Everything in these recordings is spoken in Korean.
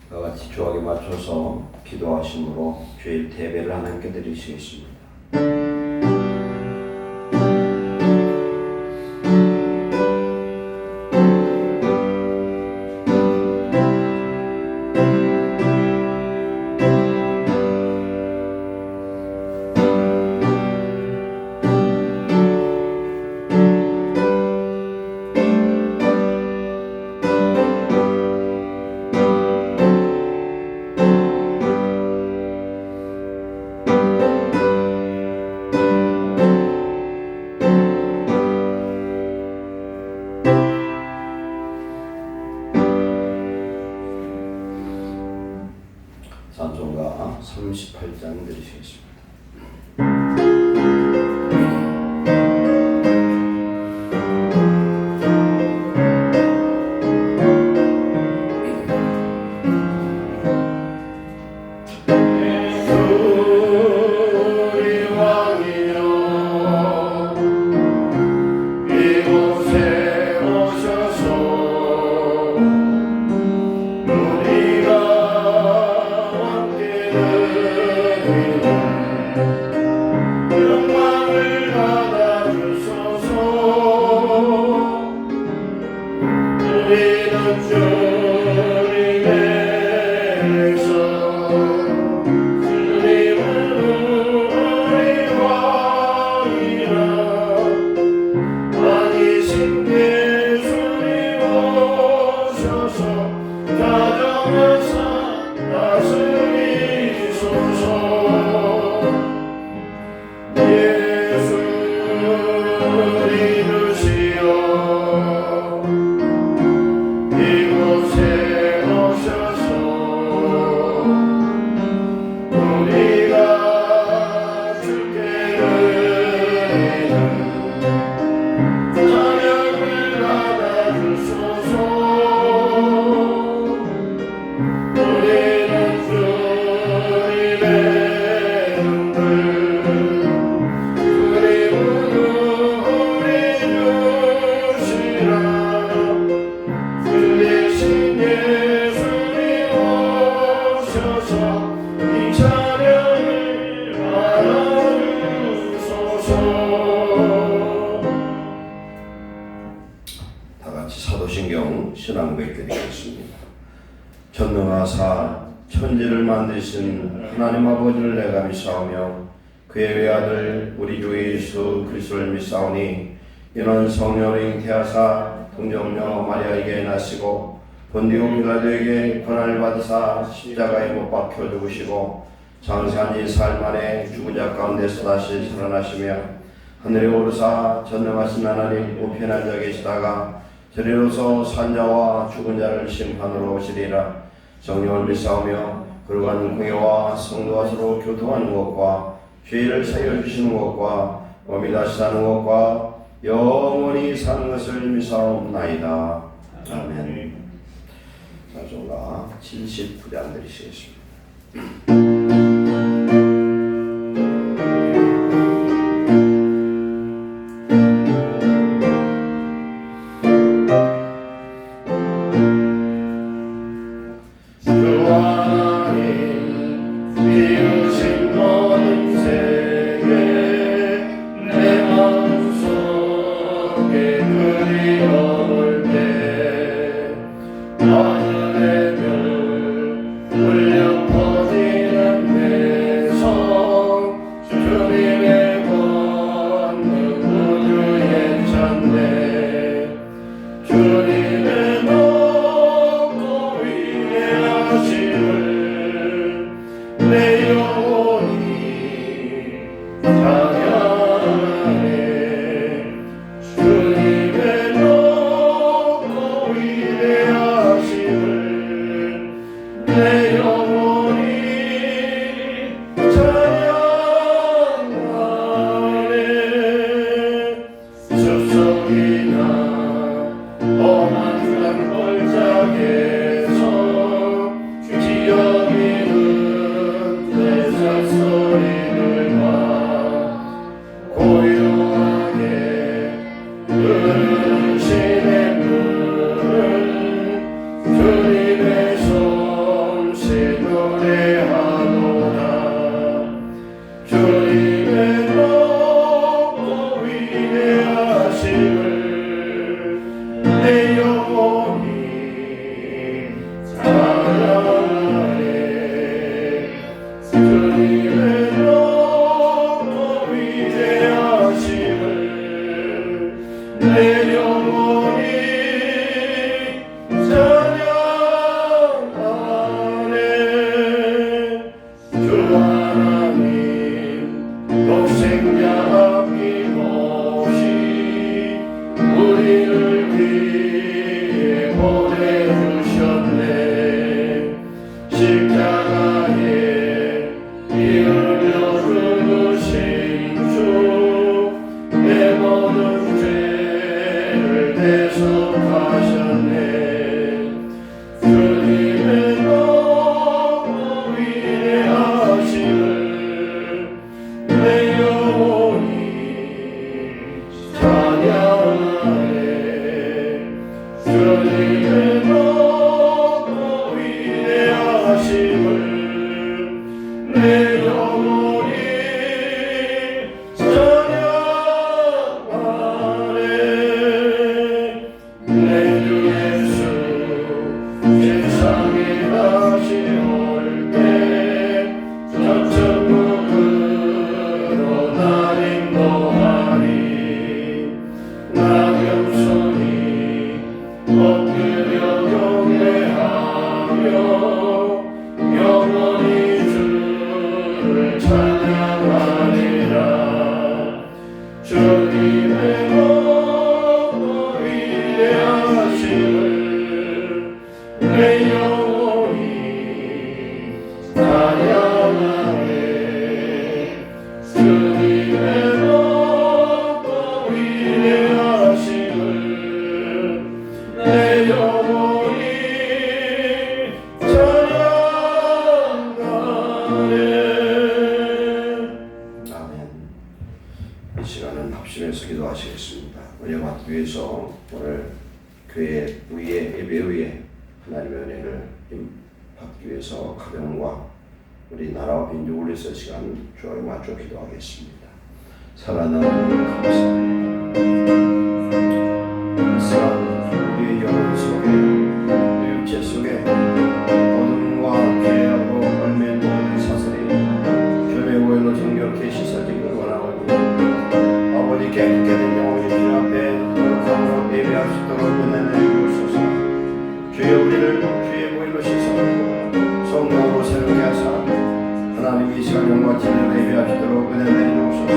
다 같이 조학에 맞춰서 기도하심으로 주일 예배를 하나님께 드리시겠습니다. 찬송가 38장 드리시겠습니다. 사도신경 신앙고백 드리겠습니다. 전능하사 천지를 만드신 하나님 아버지를 내가 믿사오며 그의 외아들 우리 주 예수 그리스도를 믿사오니 이는 성령으로 잉태하사 동정녀 마리아에게 나시고 본디오 빌라도에게 고난을 받으사 십자가에 못 박혀 죽으시고 장세한 지 사흘 만에 죽은 자 가운데서 다시 살아나시며 하늘에 오르사 전능하신 하나님 우편에 앉아 계시다가 저리로서 산자와 죽은 자를 심판으로 오시리라. 성령을 믿사오며 거룩한 공예와 성도와 서로 교통하는 것과 죄를 사여 주시는 것과 몸이 다시 사는 것과 영원히 사는 것을 믿사옵나이다. 아멘. 찬송가 79장 드리시겠습니다. 울려 퍼지는 세상에 다시 올 때 저천국으로 날 인도하리. 나 겸손히 엎드려 경배하며 영원히 주를 찬양하리라. 주님의 너무 위대하심을 내 영혼이 찬양하네. 주님의 너무 위대하심을 내 영혼이 찬양하네. 아멘. 이 시간은 합심해서 기도하시겠습니다. 우리가 받기 위해서 오늘 교회 위에 예배 위에 하나님의 은혜를 받기 위해서 가정과 우리 나라와 민족을 위해서 시간 주에 맞춰 기도하겠습니다. 살아나는 감사합니다. 이 시간 우리의 영혼 속에 우리 육체 속에 어둠과 죄하고 얼매인 모든 사슬이 주님의 보혈로 정결케 씻어지기를 원하오니 아버지 깨끗게 된 영혼이 주님 앞에 거룩함으로 예배하시도록 은혜 내주옵소서. 주여 우리를 주의 보혈로 씻어주고 성령으로 새롭게 하사 하나님 이 시간 영광 진리로 예배하시도록 은혜 내주옵소서.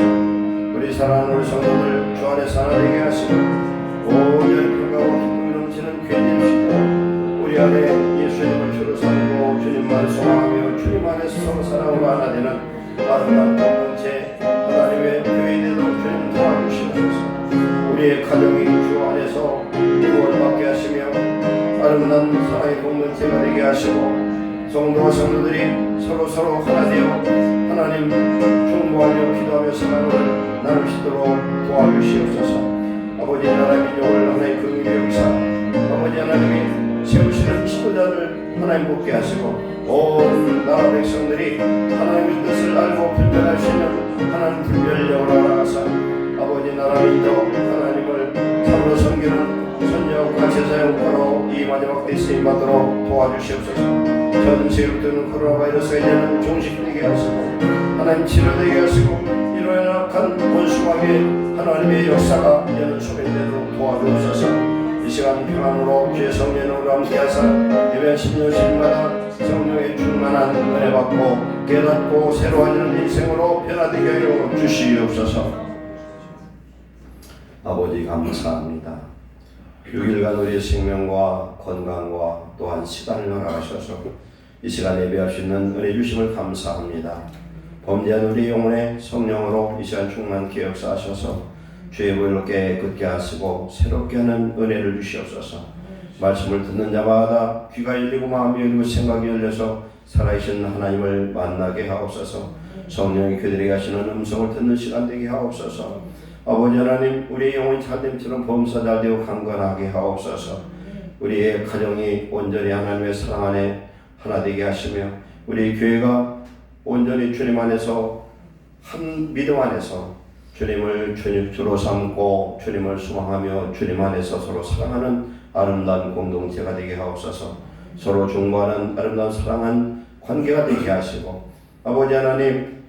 우리 사랑하는 우리 성도들 주 안에서 하나 되게 하시고 온전히 평강과 기쁨이 넘치는 교회 되시고 우리 안에 예수님을 주로 삼고 주님만 소망하며 주님 안에서 서로 사랑으로 하나 되는 아름다운 공동체 하나님의 교회 되도록 주님 도와주시옵소서. 우리의 가정이 주 안에서 구원받게 하시며 아름다운 사랑의 공동체가 되게 하시고 성도와 성도들이 서로 하나 되어 하나님 충고하며 기도하며 사랑을 나눌 수 있도록 도와주시옵소서. 아버지 하나님 민족을 하나님 긍휼히 여기사 아버지 하나님이 세우시는 지도자를 하나님 돕게 하시고 온 나라 백성들이 하나님의 뜻을 알고 분별할 수 있는 하나님 분별력을 알아가사 아버지 나라 민족 하나님을 참으로 섬기는 선지자국가 제사장국가로 이 마지막 때 쓰임받도록 도와주시옵소서. 전 세계로부터는 코로나 바이러스가 이제는 종식되게 하시고 하나님 치료되게 하시고 이로 인한 악한 원수막의 하나님의 역사가 이제는 소멸되도록 도와주옵소서. 이 시간 평안으로 주의 성령으로 함께하사 예배 10년 10년마다 성령의 충만한 은혜 받고 깨닫고 새로워지는 인생으로 변화되게 하여 주시옵소서. 아버지 감사합니다. 6일간 우리의 생명과 건강과 또한 시간을 허락하셔서 이 시간 예배할 수 있는 은혜 주심을 감사합니다. 범죄한 우리 영혼의 성령으로 이 시간 충만케 역사하셔서 주의 보혈로 깨끗게 하시고 새롭게 하는 은혜를 주시옵소서. 말씀을 듣는 자마다 귀가 열리고 마음이 열리고 생각이 열려서 살아계신 하나님을 만나게 하옵소서. 성령이 그들에게 하시는 음성을 듣는 시간 되게 하옵소서. 아버지 하나님 우리의 영혼이 잘됨처럼 범사 잘되고 강건하게 하옵소서. 우리의 가정이 온전히 하나님의 사랑 안에 하나 되게 하시며 우리 교회가 온전히 주님 안에서 한 믿음 안에서 주님을 주로 삼고 주님을 수망하며 주님 안에서 서로 사랑하는 아름다운 공동체가 되게 하옵소서. 서로 중보하는 아름다운 사랑한 관계가 되게 하시고 아버지 하나님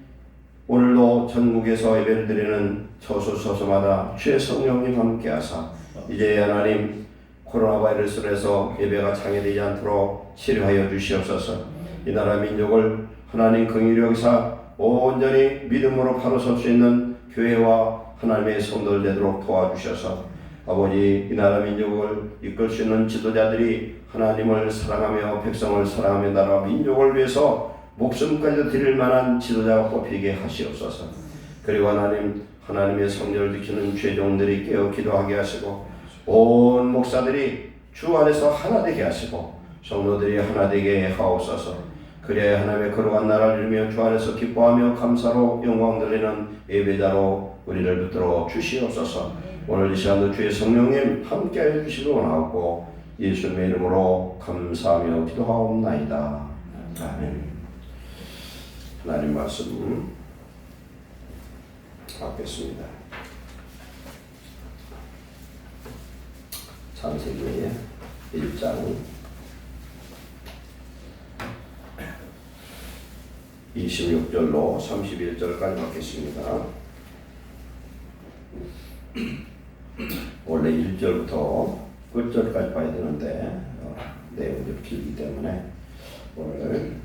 오늘도 전국에서 예배를 드리는 처소마다 주의 성령님 함께 하사 이제 하나님 코로나 바이러스로 해서 예배가 장애되지 않도록 치료하여 주시옵소서. 이 나라 민족을 하나님 긍휼히 여기사 온전히 믿음으로 바로 설 수 있는 교회와 하나님의 성도들 되도록 도와주셔서 아버지 이 나라 민족을 이끌 수 있는 지도자들이 하나님을 사랑하며 백성을 사랑하며 나라와 민족을 위해서 목숨까지도 드릴 만한 지도자가 뽑히게 하시옵소서. 그리고 하나님의 성령을 지키는 죄종들이 깨어 기도하게 하시고 온 목사들이 주 안에서 하나 되게 하시고 성도들이 하나 되게 하옵소서. 그래야 하나님의 거룩한 나라를 이루며 주 안에서 기뻐하며 감사로 영광 돌리는 예배자로 우리를 붙들어 주시옵소서. 오늘 이 시간도 주의 성령님 함께하여 주시기 원하옵고 예수님의 이름으로 감사하며 기도하옵나이다. 아멘. 하나님 말씀 받겠습니다. 창세기 1장 26절로 31절까지 받겠습니다. 원래 1절부터 끝절까지 봐야 되는데 내용이 좀 길기 때문에 오늘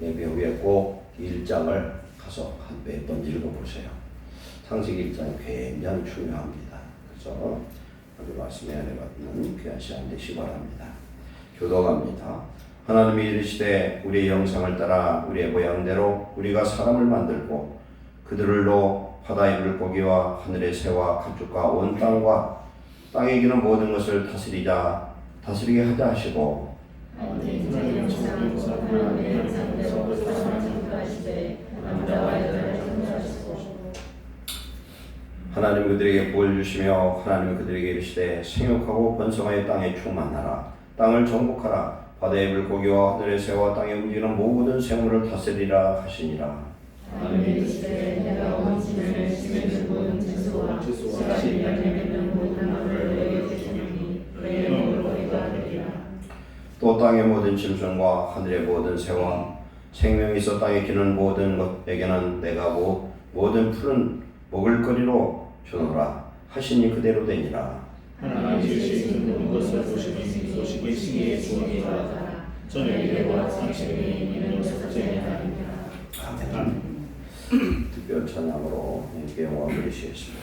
예배 후에 꼭 1장을 가서 한 몇 번 읽어보세요. 창세기 1장이 굉장히 중요합니다. 그래서 오늘 말씀에 은혜 받는 귀한 시간 되시기 바랍니다. 교도갑니다. 하나님이 이르시되 우리의 형상을 따라 우리의 모양대로 우리가 사람을 만들고 그들로 바다의 물고기와 하늘의 새와 가축과 온 땅과 땅에 기는 모든 것을 다스리게 하자 하시고 하나님 그들에게 복을 주시며 하나님 그들에게 이르시되 생육하고 번성하여 땅에 충만하라. 땅을 정복하라. 바다의 물고기와 하늘의 새와 땅에 움직이는 모든 생물을 다스리라 하시니라. 하나님이 이르시되 내가 온 지면을 심해진 모든 채소와 씨앗이 열매맺는 모든 나무를 너희에게 주노니 너희의 먹을거리가 되리라. 또 땅의 모든 짐승과 하늘의 모든 새와 생명이 있어 땅에 기는 모든 것에게는 내가 모든 풀은 먹을거리로 주노라 하시니 그대로 되니라. 하나님이 주신 모든 것을 보시니 소식이 신기에 주옵니다. 저녁에와 상식이 있는 첫째에 아니라. 아멘. 특별 찬양으로 예배에 영광 드리시겠습니다.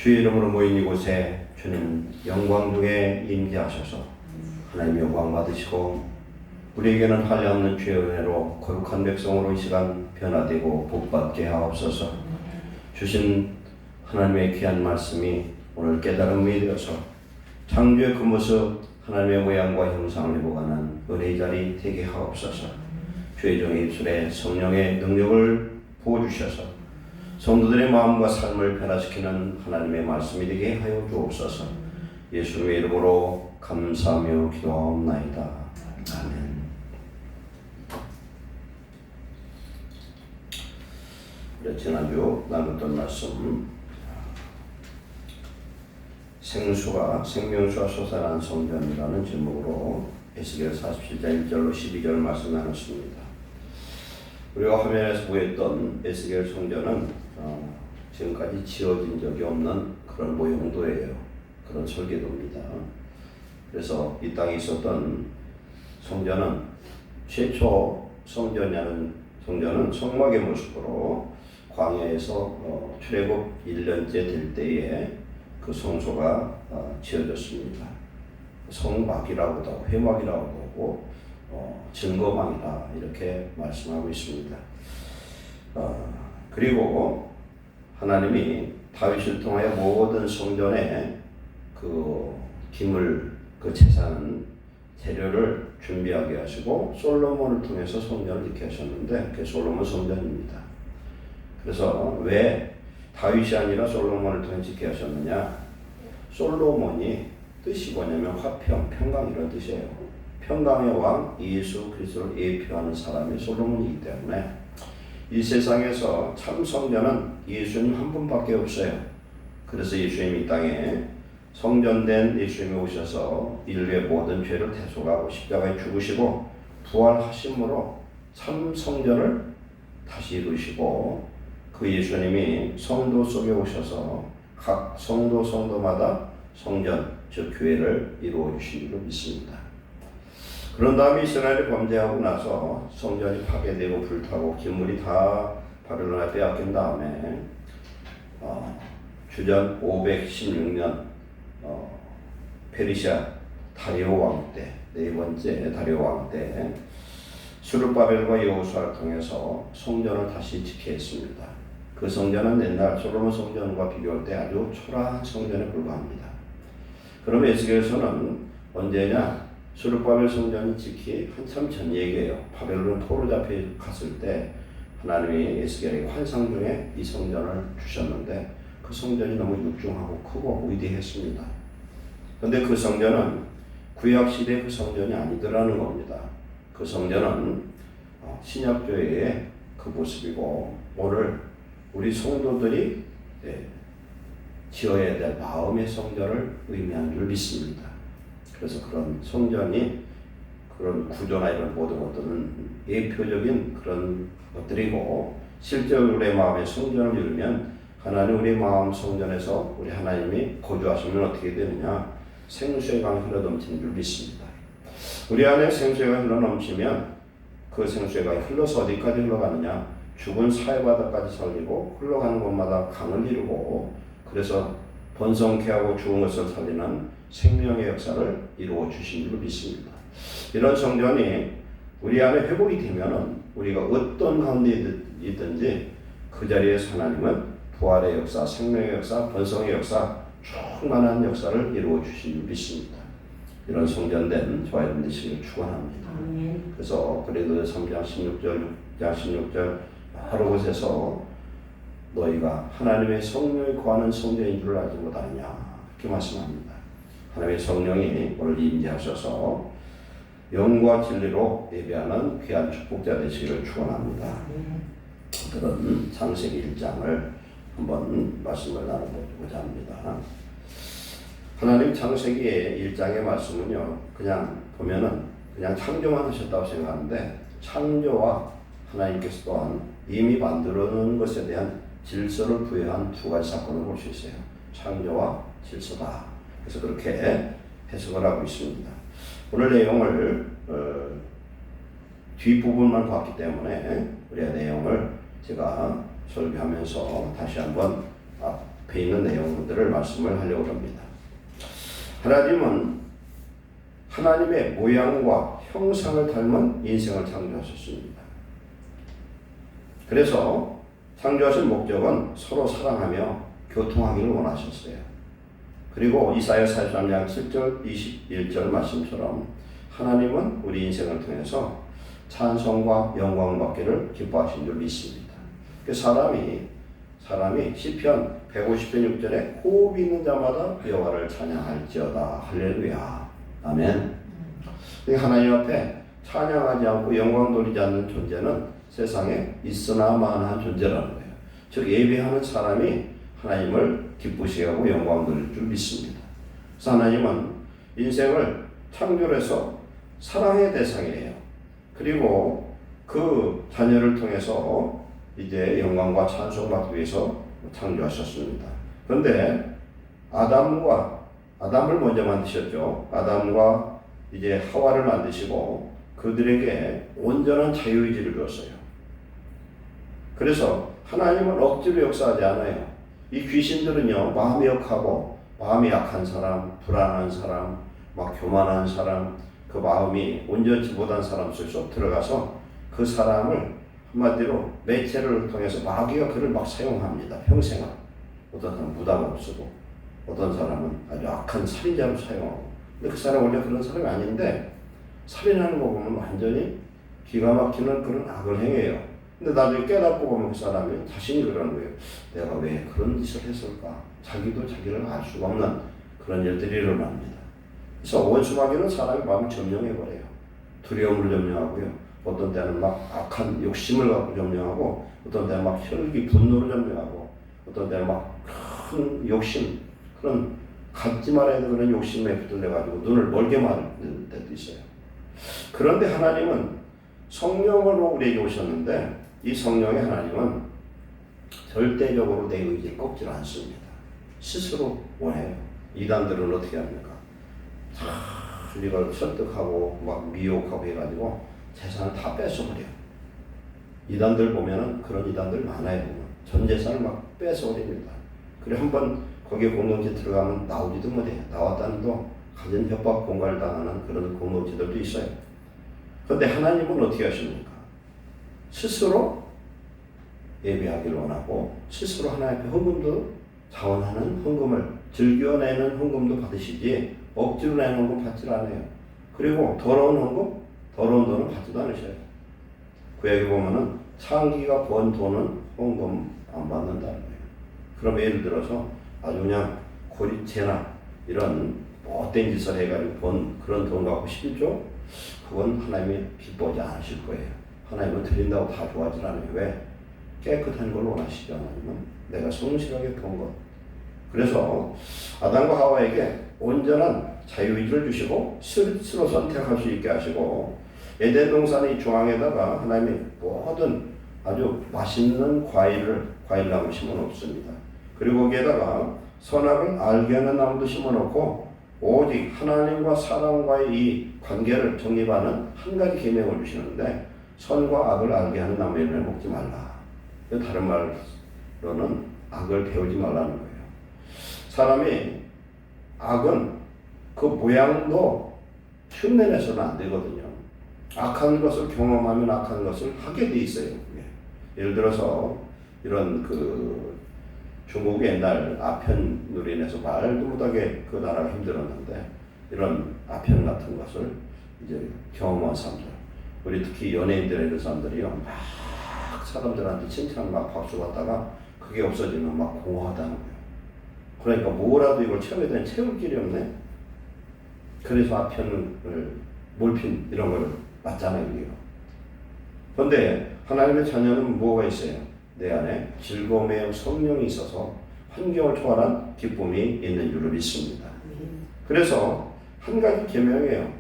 주의 이름으로 모인 이곳에 주님 영광 중에 임재하셔서 하나님 영광 받으시고 우리에게는 한량없는 주의 은혜로 거룩한 백성으로 이 시간 변화되고 복받게 하옵소서. 주신 하나님의 귀한 말씀이 오늘 깨달음이 되어서 창조의 그 모습 하나님의 모양과 형상을 회복하는 은혜의 자리 되게 하옵소서. 주의 종의 입술에 성령의 능력을 부어주셔서 성도들의 마음과 삶을 변화시키는 하나님의 말씀이 되게 하여 주옵소서. 예수님의 이름으로 감사하며 기도하옵나이다. 아멘. 지난주 나눴던 말씀, 생수가 생명수가 솟아난 성전이라는 제목으로 에스겔 47장 1절로 12절 말씀 나눴습니다. 우리가 화면에서 보였던 에스겔 성전은 지금까지 지어진 적이 없는 그런 모형도예요. 그런 설계도입니다. 그래서 이 땅에 있었던 성전은 최초 성전이라는 성전은 성막의 모습으로 광야에서 출애굽 1년째 될 때에 그 성소가 지어졌습니다. 성막이라고도 하고 회막이라고도 하고 증거망이다 이렇게 말씀하고 있습니다. 그리고 하나님이 다윗을 통하여 모든 성전의 그 기물, 그 재산, 재료를 준비하게 하시고 솔로몬을 통해서 성전을 짓게 하셨는데 그게 솔로몬 성전입니다. 그래서 왜 다윗이 아니라 솔로몬을 통해 짓게 하셨느냐? 솔로몬이 뜻이 뭐냐면 화평, 평강 이런 뜻이에요. 평강의 왕 예수 그리스도를 예표하는 사람이 솔로몬이기 때문에 이 세상에서 참 성전은 예수님 한 분밖에 없어요. 그래서 예수님이 이 땅에 성전된 예수님이 오셔서 인류의 모든 죄를 대속하고 십자가에 죽으시고 부활하심으로 참 성전을 다시 이루시고 그 예수님이 성도 속에 오셔서 각 성도마다 성전, 즉 교회를 이루어 주신 줄로 믿습니다. 그런 다음에 이스라엘이 범죄하고 나서 성전이 파괴되고 불타고 기물이 다 바벨론에 빼앗긴 다음에 주전 516년 페르시아 다리오 왕 때, 네 번째 다리오 왕 때 스룹바벨과 여호수아를 통해서 성전을 다시 짓게 했습니다. 그 성전은 옛날 솔로몬 성전과 비교할 때 아주 초라한 성전에 불과합니다. 그럼 에스겔서는 언제냐? 스룹바벨 성전이 짓기 한참 전 얘기예요. 바벨론 포로 잡혀 갔을 때 하나님이 에스겔에게 환상 중에 이 성전을 주셨는데 그 성전이 너무 육중하고 크고 위대했습니다. 그런데 그 성전은 구약시대 그 성전이 아니더라는 겁니다. 그 성전은 신약교회의 그 모습이고 오늘 우리 성도들이 지어야 될 마음의 성전을 의미하는 줄 믿습니다. 그래서 그런 성전이 그런 구조나 이런 모든 것들은 예표적인 그런 것들이고 실제로 우리의 마음의 성전을 이루면 하나님 우리 마음 성전에서 우리 하나님이 거주하시면 어떻게 되느냐? 생수의 강이 흘러넘치는 줄 믿습니다. 우리 안에 생수의 강이 흘러넘치면 그 생수의 강이 흘러서 어디까지 흘러가느냐? 죽은 사해바다까지 살리고 흘러가는 곳마다 강을 이루고 그래서 번성케 하고 죽은 것을 살리는 생명의 역사를 이루어 주신 줄 믿습니다. 이런 성전이 우리 안에 회복이 되면은 우리가 어떤 가운데 있든지 그 자리에서 하나님은 부활의 역사, 생명의 역사, 번성의 역사, 충만한 역사를 이루어 주신 줄 믿습니다. 이런 성전된 저와 여러분 되시기를 축원합니다. 그래서 그래도 3장 16절, 6장 16절 여러 곳에서 너희가 하나님의 성령이 거하는 성전인 줄 알지 못하느냐 이렇게 말씀합니다. 하나님의 성령이 오늘 임재하셔서 영과 진리로 예배하는 귀한 축복자 되시기를 축원합니다. 그런 창세기 1장을 한번 말씀을 나눠보고자 합니다. 하나님 창세기의 1장의 말씀은요 그냥 보면은 그냥 창조만 하셨다고 생각하는데 창조와 하나님께서 또한 이미 만들어 놓은 것에 대한 질서를 부여한 두 가지 사건을 볼 수 있어요. 창조와 질서다. 그래서 그렇게 해석을 하고 있습니다. 오늘 내용을 뒷부분만 봤기 때문에 우리의 내용을 제가 설교하면서 다시 한번 앞에 있는 내용들을 말씀을 하려고 합니다. 하나님은 하나님의 모양과 형상을 닮은 인생을 창조하셨습니다. 그래서 창조하신 목적은 서로 사랑하며 교통하기를 원하셨어요. 그리고 이사야 43장 7절 21절 말씀처럼 하나님은 우리 인생을 통해서 찬송과 영광을 받기를 기뻐하신 줄 믿습니다. 그 사람이 시편 150편 6절에 호흡이 있는 자마다 여호와를 찬양할지어다. 할렐루야. 아멘. 하나님 앞에 찬양하지 않고 영광 돌리지 않는 존재는 세상에 있으나마나한 존재라는 거예요. 즉 예배하는 사람이 하나님을 기쁘시게 하고 영광 돌릴 줄 믿습니다. 그래서 하나님은 인생을 창조해서 사랑의 대상이에요. 그리고 그 자녀를 통해서 이제 영광과 찬송받기 위해서 창조하셨습니다. 그런데 아담을 먼저 만드셨죠. 아담과 이제 하와를 만드시고 그들에게 온전한 자유의지를 줬어요. 그래서 하나님은 억지로 역사하지 않아요. 이 귀신들은요, 마음이 역하고 마음이 약한 사람, 불안한 사람, 막 교만한 사람, 그 마음이 온전치 못한 사람 속에 쏙 들어가서 그 사람을 한마디로 매체를 통해서 마귀가 그를 막 사용합니다. 평생을. 어떤 사람은 무당으로 쓰고 어떤 사람은 아주 악한 살인자로 사용하고. 근데 그 사람은 원래 그런 사람이 아닌데 살인하는 거 보면 완전히 기가 막히는 그런 악을 행해요. 근데 나중에 깨닫고 보면 그 사람이 자신이 그러는 거예요. 내가 왜 그런 짓을 했을까? 자기도 자기를 알 수가 없는 그런 일들이 일어납니다. 그래서 원수마귀는 사람의 마음을 점령해버려요. 두려움을 점령하고요. 어떤 때는 막 악한 욕심을 갖고 점령하고, 어떤 때는 막 혈기, 분노를 점령하고, 어떤 때는 막 큰 욕심, 그런 갖지 말아야 되는 그런 욕심에 붙들려가지고 눈을 멀게 만드는 때도 있어요. 그런데 하나님은 성령으로 우리에게 오셨는데, 이 성령의 하나님은 절대적으로 내 의지를 꺾지 않습니다. 스스로 원해요. 이단들은 어떻게 합니까? 이걸 설득하고 막 미혹하고 해가지고 재산을 다 뺏어버려요. 이단들 보면은 그런 이단들 많아요. 전 재산을 막 뺏어버립니다. 그래 한번 거기에 공동체 들어가면 나오지도 못해요. 나왔다는 또 가진 협박 공갈을 당하는 그런 공동체들도 있어요. 그런데 하나님은 어떻게 하십니까? 스스로 예배하기를 원하고 스스로 하나님 앞에 헌금도 자원하는 헌금을 즐겨내는 헌금도 받으시지 억지로 내는 헌금 받지 않아요. 그리고 더러운 헌금, 더러운 돈은 받지도 않으셔요. 구약에 보면은 창기가 번 돈은 헌금 안 받는다는 거예요. 그럼 예를 들어서 아주 그냥 고리채나 이런 못된 짓을 해가지고 번 그런 돈 갖고 11조? 그건 하나님이 기뻐하지 않으실 거예요. 하나님은 드린다고 다 좋아하지 않아요. 왜? 깨끗한 걸 원하시죠. 하나님은 내가 성실하게 본 것. 그래서 아담과 하와에게 온전한 자유의지를 주시고 스스로 선택할 수 있게 하시고 에덴 동산의 중앙에다가 하나님이 모든 아주 맛있는 과일나무 심어놓습니다. 그리고 거기에다가 선악을 알게 하는 나무도 심어놓고 오직 하나님과 사람과의 이 관계를 정립하는 한 가지 계명을 주시는데 선과 악을 알게 하는 나무의 열매를 먹지 말라. 다른 말로는 악을 배우지 말라는 거예요. 사람이 악은 그 모양도 흉내내서는 안 되거든요. 악한 것을 경험하면 악한 것을 하게 돼 있어요. 예를 들어서 이런 중국이 옛날 아편으로 인해서 말도 못하게 그 나라가 힘들었는데 이런 아편 같은 것을 이제 경험한 사람들, 우리 특히 연예인들 이런 사람들이요 막 사람들한테 칭찬 막 박수 받다가 그게 없어지면 막 공허하다는 거예요. 그러니까 뭐라도 이걸 채워야 되는 채울 길이 없네. 그래서 아편을 몰핀 이런 걸 맞잖아요. 그런데 하나님의 자녀는 뭐가 있어요? 내 안에 즐거움의 성령이 있어서 환경을 초월한 기쁨이 있는 줄을 믿습니다. 그래서 한 가지 계명이에요.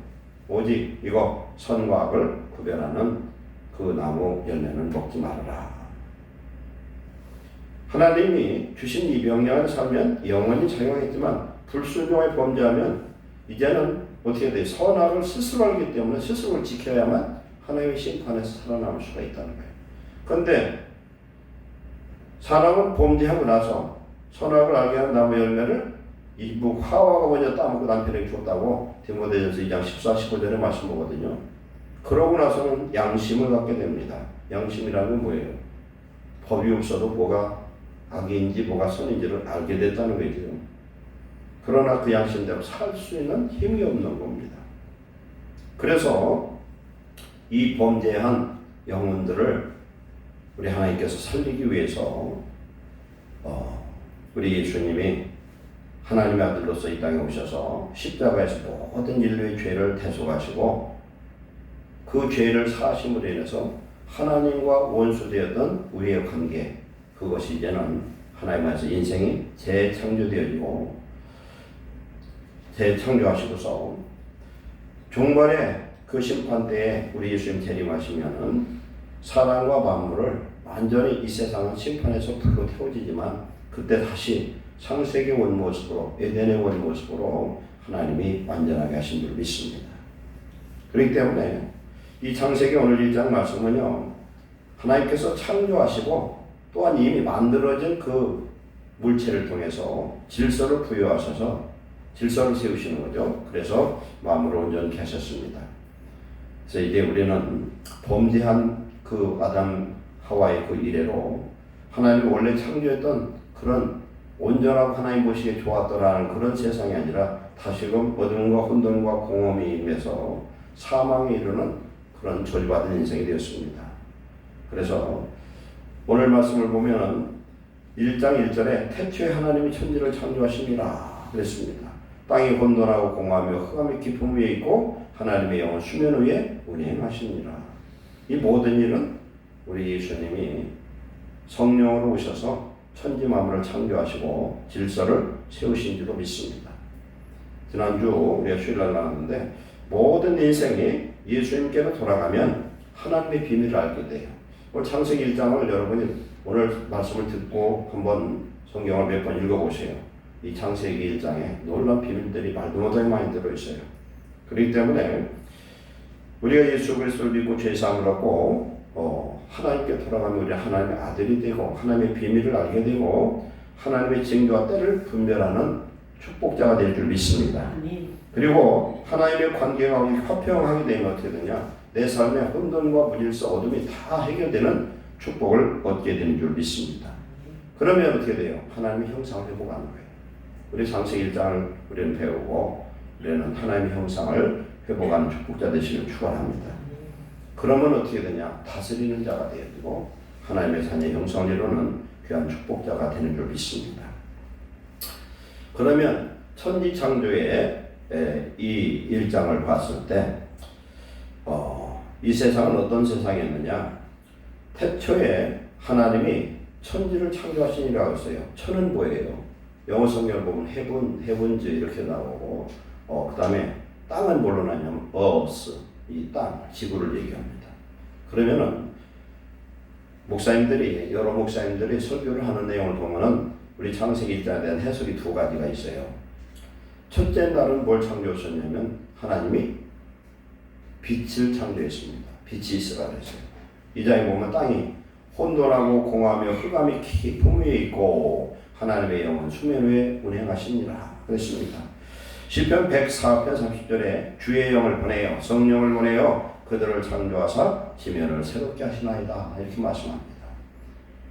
오직 이거 선과 악을 구별하는 그 나무 열매는 먹지 말아라. 하나님이 주신 이 명령을 살면 영원히 자유하겠지만 불순종에 범죄하면 이제는 어떻게 돼? 선악을 스스로 알기 때문에 스스로를 지켜야만 하나님의 심판에서 살아남을 수가 있다는 거예요. 그런데 사람은 범죄하고 나서 선악을 알게 하는 나무 열매를 이뭐 하와가 먼저 따먹고 남편에게 줬다고 디모데전서 2장 14, 15절에 말씀 보거든요. 그러고 나서는 양심을 갖게 됩니다. 양심이라는 건 뭐예요? 법이 없어도 뭐가 악인지 뭐가 선인지를 알게 됐다는 거죠. 그러나 그 양심대로 살 수 있는 힘이 없는 겁니다. 그래서 이 범죄한 영혼들을 우리 하나님께서 살리기 위해서 우리 예수님이 하나님의 아들로서 이 땅에 오셔서 십자가에서 모든 인류의 죄를 대속하시고 그 죄를 사하심으로 인해서 하나님과 원수되었던 우리의 관계, 그것이 이제는 하나님 안에서 인생이 재창조되어지고 재창조하시고서 종말의 그 심판 때에 우리 예수님 재림하시면은 사람과 만물을 완전히 이 세상은 심판에서 불로 태워지지만 그때 다시 창세기 원모습으로 에덴의 원모습으로 하나님이 완전하게 하신 줄 믿습니다. 그렇기 때문에 이 창세기 오늘 1장 말씀은요, 하나님께서 창조하시고 또한 이미 만들어진 그 물체를 통해서 질서를 부여하셔서 질서를 세우시는 거죠. 그래서 마음을 온전히 하셨습니다. 그래서 이제 우리는 범죄한 그 아담 하와의 그 이래로 하나님이 원래 창조했던 그런 온전하고 하나님 보시기에 좋았더라는 그런 세상이 아니라 다시금 어둠과 혼돈과 공허함이 임해서 사망에 이르는 그런 저주받은 인생이 되었습니다. 그래서 오늘 말씀을 보면 1장 1절에 태초에 하나님이 천지를 창조하시니라 그랬습니다. 땅이 혼돈하고 공허하며 흑암이 깊음 위에 있고 하나님의 영은 수면 위에 운행하시니라. 이 모든 일은 우리 예수님이 성령으로 오셔서 천지 만물을 창조하시고 질서를 세우신 줄로 믿습니다. 지난주 우리가 주일날 나왔는데 모든 인생이 예수님께로 돌아가면 하나님의 비밀을 알게 돼요. 오늘 창세기 1장을 여러분이 오늘 말씀을 듣고 한번 성경을 몇 번 읽어보세요. 이 창세기 1장에 놀라운 비밀들이 말도 못하게 많이 들어있어요. 그렇기 때문에 우리가 예수 그리스도를 믿고 죄사함을 얻고 하나님께 돌아가면 우리 하나님의 아들이 되고 하나님의 비밀을 알게 되고 하나님의 징조와 때를 분별하는 축복자가 될 줄 믿습니다. 그리고 하나님의 관계가 화평하게 되면 어떻게 되냐? 내 삶의 혼돈과 무질서, 어둠이 다 해결되는 축복을 얻게 되는 줄 믿습니다. 그러면 어떻게 돼요? 하나님의 형상을 회복하는 거예요. 우리 창세기 1장을 우리는 배우고 우리는 하나님의 형상을 회복하는 축복자 되시길 축원합니다. 그러면 어떻게 되냐? 다스리는 자가 되어지고 하나님의 자녀의 형상을 이루는 귀한 축복자가 되는 줄 믿습니다. 그러면 천지 창조의 이 1장을 봤을 때 이 세상은 어떤 세상이었느냐? 태초에 하나님이 천지를 창조하시니라고 했어요. 천은 뭐예요? 영어 성경을 보면 헤븐즈 이렇게 나오고 그 다음에 땅은 뭘로 나냐면 earth, 이 땅, 지구를 얘기합니다. 그러면은 여러 목사님들이 설교를 하는 내용을 보면은 우리 창세기 1장에 대한 해석이 두 가지가 있어요. 첫째 날은 뭘 창조하셨냐면 하나님이 빛을 창조했습니다. 빛이 있으라 그랬어요. 이 장에 보면 땅이 혼돈하고 공허하며 흑암이 깊음 위에 있고 하나님의 영은 수면 위에 운행하시니라 그랬습니다. 시편 104편 30절에 주의 영을 보내어 성령을 보내어 그들을 창조하사 지면을 새롭게 하시나이다 이렇게 말씀합니다.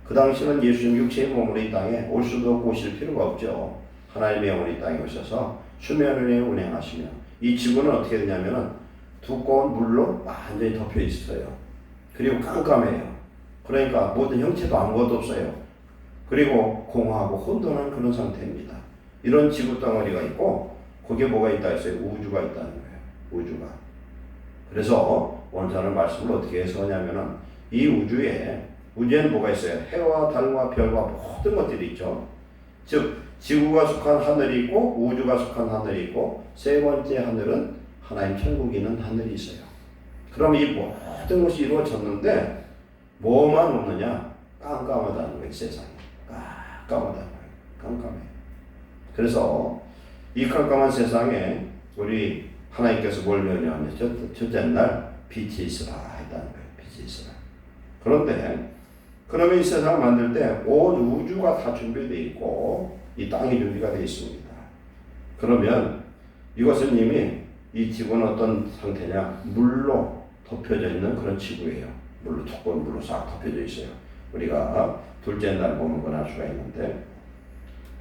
그 당시는 예수님 육체의 몸으로 이 땅에 올 수도 없고 오실 필요가 없죠. 하나님의 영혼이 이 땅에 오셔서 수면 위에 운행하시며 이 지구는 어떻게 되냐면은 두꺼운 물로 완전히 덮여 있어요. 그리고 깜깜해요. 그러니까 모든 형체도 아무것도 없어요. 그리고 공허하고 혼돈한 그런 상태입니다. 이런 지구 덩어리가 있고 거기에 뭐가 있다 했어요? 우주가 있다는 거예요. 우주가. 그래서 오늘 저는 말씀을 어떻게 해석하냐면은 이 우주에는 뭐가 있어요? 해와 달과 별과 모든 것들이 있죠. 즉 지구가 속한 하늘이 있고 우주가 속한 하늘이 있고 세 번째 하늘은 하나님 천국이 있는 하늘이 있어요. 그럼 이 모든 것이 이루어졌는데 뭐만 없느냐? 깜깜하다는 거예요. 세상이. 깜깜하다는 거예요. 깜깜해요. 그래서 이 깜깜한 세상에 우리 하나님께서 뭘 명령하면 첫째 날 빛이 있으라 했다는 거예요. 빛이 있으라. 그런데 그러면 이 세상을 만들 때 온 우주가 다 준비되어 있고 이 땅이 준비가 되어 있습니다. 그러면 이것은 이미 이 지구는 어떤 상태냐? 물로 덮여져 있는 그런 지구예요. 물로 두꺼운 물로 싹 덮여져 있어요. 우리가 둘째 날 보면 그걸 알 수가 있는데,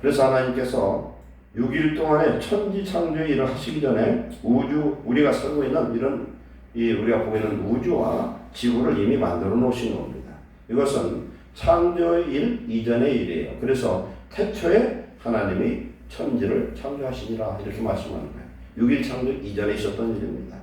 그래서 하나님께서 6일 동안에 천지 창조의 일을 하시기 전에 우리가 살고 있는 이런 우리가 보고 있는 우주와 지구를 이미 만들어 놓으신 겁니다. 이것은 창조의 일 이전의 일이에요. 그래서 태초에 하나님이 천지를 창조하시니라 이렇게 말씀하는 거예요. 6일 창조 이전에 있었던 일입니다.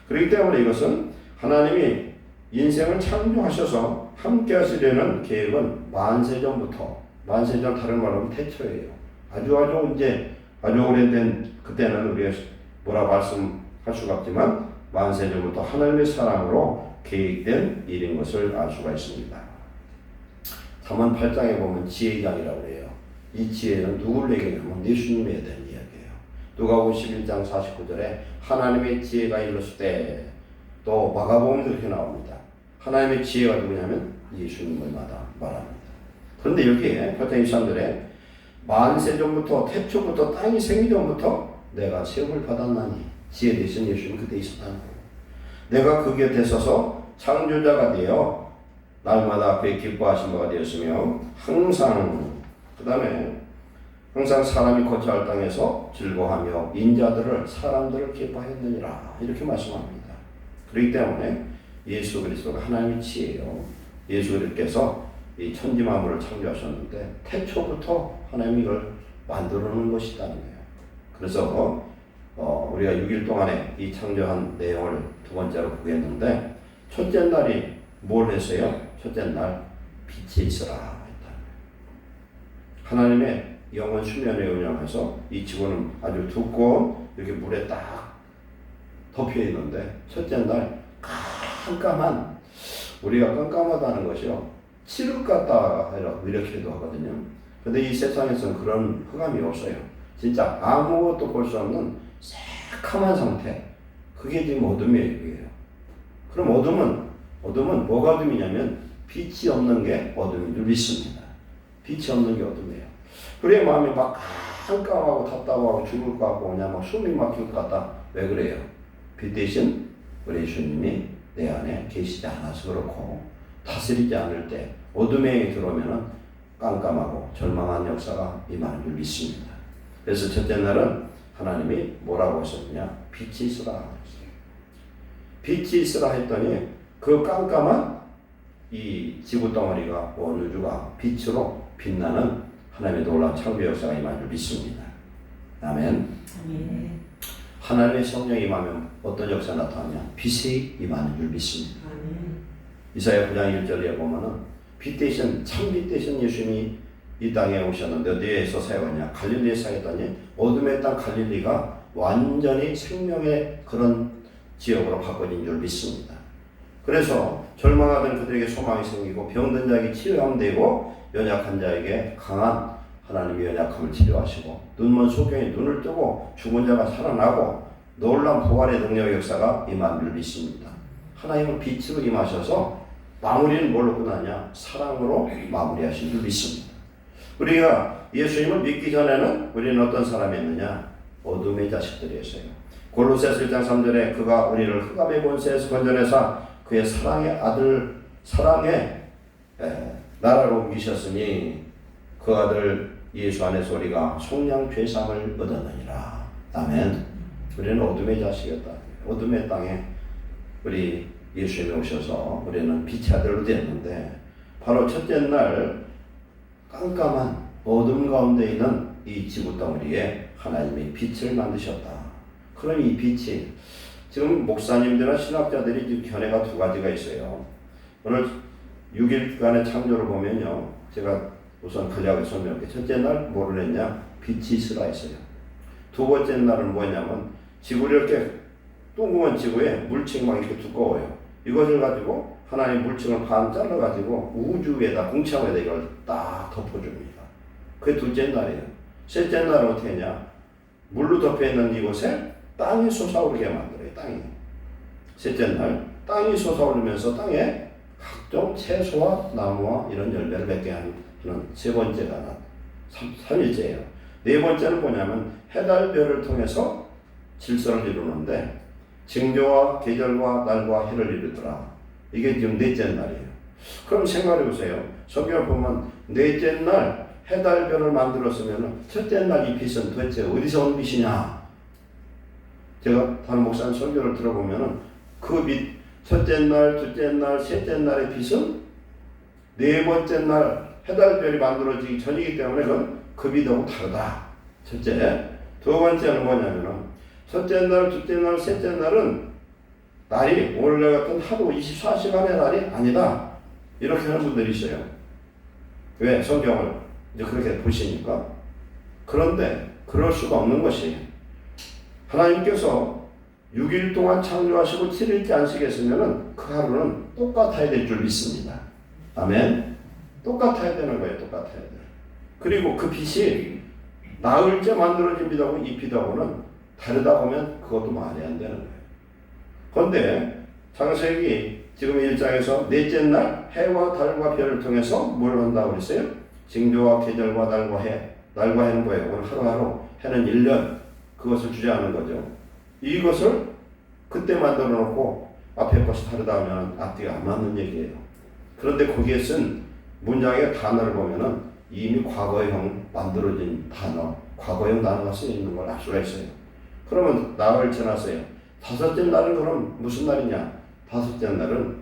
그렇기 때문에 이것은 하나님이 인생을 창조하셔서 함께 하시려는 계획은 만세전부터, 만세전 다른 말로 하면 태초예요. 아주 오래된, 그때는 우리가 뭐라 말씀할 수가 없지만 만세전부터 하나님의 사랑으로 계획된 일인 것을 알 수가 있습니다. 3만 8장에 보면 지혜장이라고 해요. 이 지혜는 누구를 얘기하냐면 예수님에 대한 이야기예요. 누가복음 11장 49절에 하나님의 지혜가 이르렀을 때, 또 마가복음도 그렇게 나옵니다. 하나님의 지혜가 누구냐면 예수님을 말합니다. 그런데 여기에 8장 23절에 만세전부터, 태초부터, 땅이 생기 전부터 내가 세움을 받았나니, 지혜 대신 예수님 그때 있었다는 거예요. 내가 그 곁에 서서 창조자가 되어 날마다 그의 기뻐하신 바가 되었으며 항상, 그 다음에 항상 사람이 거처할 땅에서 즐거워하며 인자들을, 사람들을 기뻐하였느니라 이렇게 말씀합니다. 그렇기 때문에 예수 그리스도가 하나님의 지혜예요. 예수 그리스도께서 이 천지 만물을 창조하셨는데 태초부터 하나님이 이걸 만들어 놓은 것이라는 거예요. 그래서 우리가 6일 동안에 이 창조한 내용을 두 번째로 보겠는데, 첫째 날이 뭘 했어요? 첫째 날 빛이 있으라 했다. 하나님의 영원 수면에 운영해서 이 지구는 아주 두꺼운 이렇게 물에 딱 덮여 있는데, 첫째 날 깜깜한, 우리가 깜깜하다는 것이요 칠흑 같다 이렇게도 하거든요. 근데 이 세상에서는 그런 흑암이 없어요. 진짜 아무것도 볼 수 없는 새카만 상태, 그게 지금 어둠이에요. 그럼 어둠은 뭐가 어둠이냐면 빛이 없는 게 어둠인 줄 믿습니다. 빛이 없는 게 어둠이에요. 그래 마음이 막 깜깜하고 답답하고 죽을 것 같고 그냥 막 숨이 막힐 것 같다. 왜 그래요? 빛 대신 우리 예수님이 내 안에 계시지 않아서 그렇고, 다스리지 않을 때 어둠에 들어오면 깜깜하고 절망한 역사가 임하는 줄 믿습니다. 그래서 첫째 날은 하나님이 뭐라고 하셨느냐? 빛이 있으라 했어요. 빛이 있으라 했더니 그 깜깜한 이 지구 덩어리가, 온 우주가 빛으로 빛나는 하나님의 놀라운 창조 역사가 임하는 줄 믿습니다. 아멘. 하나님의 성령이 임하면 어떤 역사가 나타나냐? 빛이 임하는 줄 믿습니다. 이사야 9장 1절에 보면은 빛 대신, 참빛 대신 예수님이 이 땅에 오셨는데 어디에서 사역하냐? 갈릴리에 사역했더니 어둠의 땅 갈릴리가 완전히 생명의 그런 지역으로 바꿔진 줄 믿습니다. 그래서 절망하던 그들에게 소망이 생기고, 병든 자에게 치료함되고, 연약한 자에게 강한 하나님의 연약함을 치료하시고, 눈먼 소경이 눈을 뜨고, 죽은 자가 살아나고, 놀라운 부활의 능력의 역사가 임한 줄 믿습니다. 하나님은 빛으로 임하셔서 마무리는 뭘로 끝나냐? 사랑으로 마무리하신 줄 믿습니다. 우리가 예수님을 믿기 전에는 우리는 어떤 사람이었느냐? 어둠의 자식들이었어요. 골로새서 1장 3절에 그가 우리를 흑암의 권세에서 건져내사 그의 사랑의 아들, 사랑의 나라로 옮기셨으니 그 아들 예수 안에서 우리가 속량 죄상을 얻었느니라. 아멘. 우리는 어둠의 자식이었다. 어둠의 땅에 우리 예수님이 오셔서 우리는 빛의 아들로 되었는데, 바로 첫째 날 깜깜한 어둠 가운데 있는 이 지구 덩어리에 하나님이 빛을 만드셨다. 그럼 이 빛이, 지금 목사님들이나 신학자들이 견해가 두 가지가 있어요. 오늘 6일간의 창조를 보면요, 제가 우선 간략하게 설명할게요. 첫째 날 뭐를 했냐? 빛이 있으라 했어요. 두 번째 날은 뭐냐면 지구를 이렇게 둥그런 지구에 물층이 막 이렇게 두꺼워요. 이것을 가지고 하나님 물층을 반 잘라가지고 우주에다, 공창에다 이걸 딱 덮어줍니다. 그게 둘째 날이에요. 셋째 날은 어떻게 했냐? 물로 덮여있는 이곳에 땅이 솟아오르게 만들어요. 땅이. 셋째 날 땅이 솟아오르면서 땅에 각종 채소와 나무와 이런 열매를 맺게 하는 세 번째가 3일째예요. 네 번째는 뭐냐면 해달별을 통해서 질서를 이루는데 징조와 계절과 날과 해를 이루더라. 이게 지금 넷째 날이에요. 그럼 생각해 보세요. 성경을 보면 넷째 날 해달별을 만들었으면 첫째 날 이 빛은 도대체 어디서 온 빛이냐? 제가 다른 목사님 설교를 들어보면은 그 빛, 첫째 날, 둘째 날, 셋째 날의 빛은 네 번째 날 해달별이 만들어지기 전이기 때문에 그건 그 빛하고 다르다. 첫째. 두 번째는 뭐냐면은 첫째 날, 둘째 날, 셋째 날은 날이 원래 같은 하루 24시간의 날이 아니다. 이렇게 하는 분들이 있어요. 왜? 성경을 이제 그렇게 보시니까. 그런데 그럴 수가 없는 것이 하나님께서 6일 동안 창조하시고 7일째 안식했으면 그 하루는 똑같아야 될 줄 믿습니다. 아멘. 똑같아야 되는 거예요. 똑같아야 돼. 그리고 그 빛이 나흘째 만들어진 빛하고 이 빛하고는 다르다 보면 그것도 말이 안 되는 거예요. 그런데 창세기 지금 1장에서 넷째 날 해와 달과 별을 통해서 뭘 한다고 그랬어요? 징조와 계절과 날과 해. 날과 해는 뭐예요? 오늘 하루하루, 해는 1년. 그것을 주장하는 거죠. 이것을 그때 만들어 놓고 앞에 것이 다르다 하면 앞뒤가 안 맞는 얘기예요. 그런데 거기에 쓴 문장의 단어를 보면은 이미 과거형 만들어진 단어, 과거형 단어가 쓰여 있는 걸 알 수가 있어요. 그러면 나흘 지났어요. 다섯째 날은 그럼 무슨 날이냐? 다섯째 날은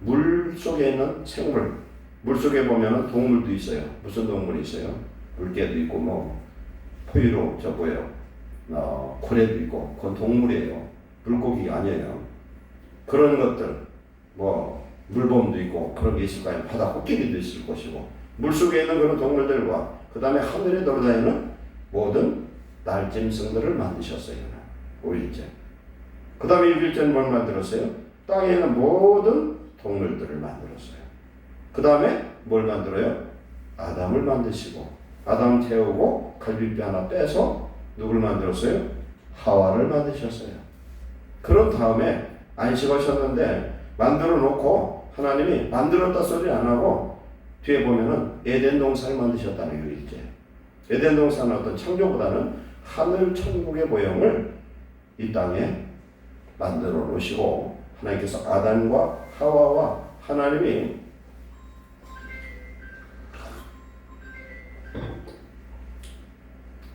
물 속에 있는 생물, 물 속에 보면은 동물도 있어요. 무슨 동물이 있어요? 물개도 있고 뭐 포유로 고래도 있고 그건 동물이에요. 물고기가 아니에요. 그런 것들 뭐 물범도 있고 그런 게 있을 거 아니에요. 바다 코끼리도 있을 것이고 물속에 있는 그런 동물들과 그 다음에 하늘에 돌아다니는 모든 날짐승들을 만드셨어요. 5일째. 그 다음에 6일째는 뭘 만들었어요? 땅에 있는 모든 동물들을 만들었어요. 그 다음에 뭘 만들어요? 아담을 만드시고 아담 태우고 갈비뼈 하나 빼서 누굴 만들었어요? 하와를 만드셨어요. 그런 다음에 안식하셨는데 만들어 놓고 하나님이 만들었다 소리 안 하고 뒤에 보면은 에덴 동산을 만드셨다는 얘기죠. 에덴 동산은 어떤 창조보다는 하늘 천국의 모형을 이 땅에 만들어 놓으시고 하나님께서 아담과 하와와 하나님이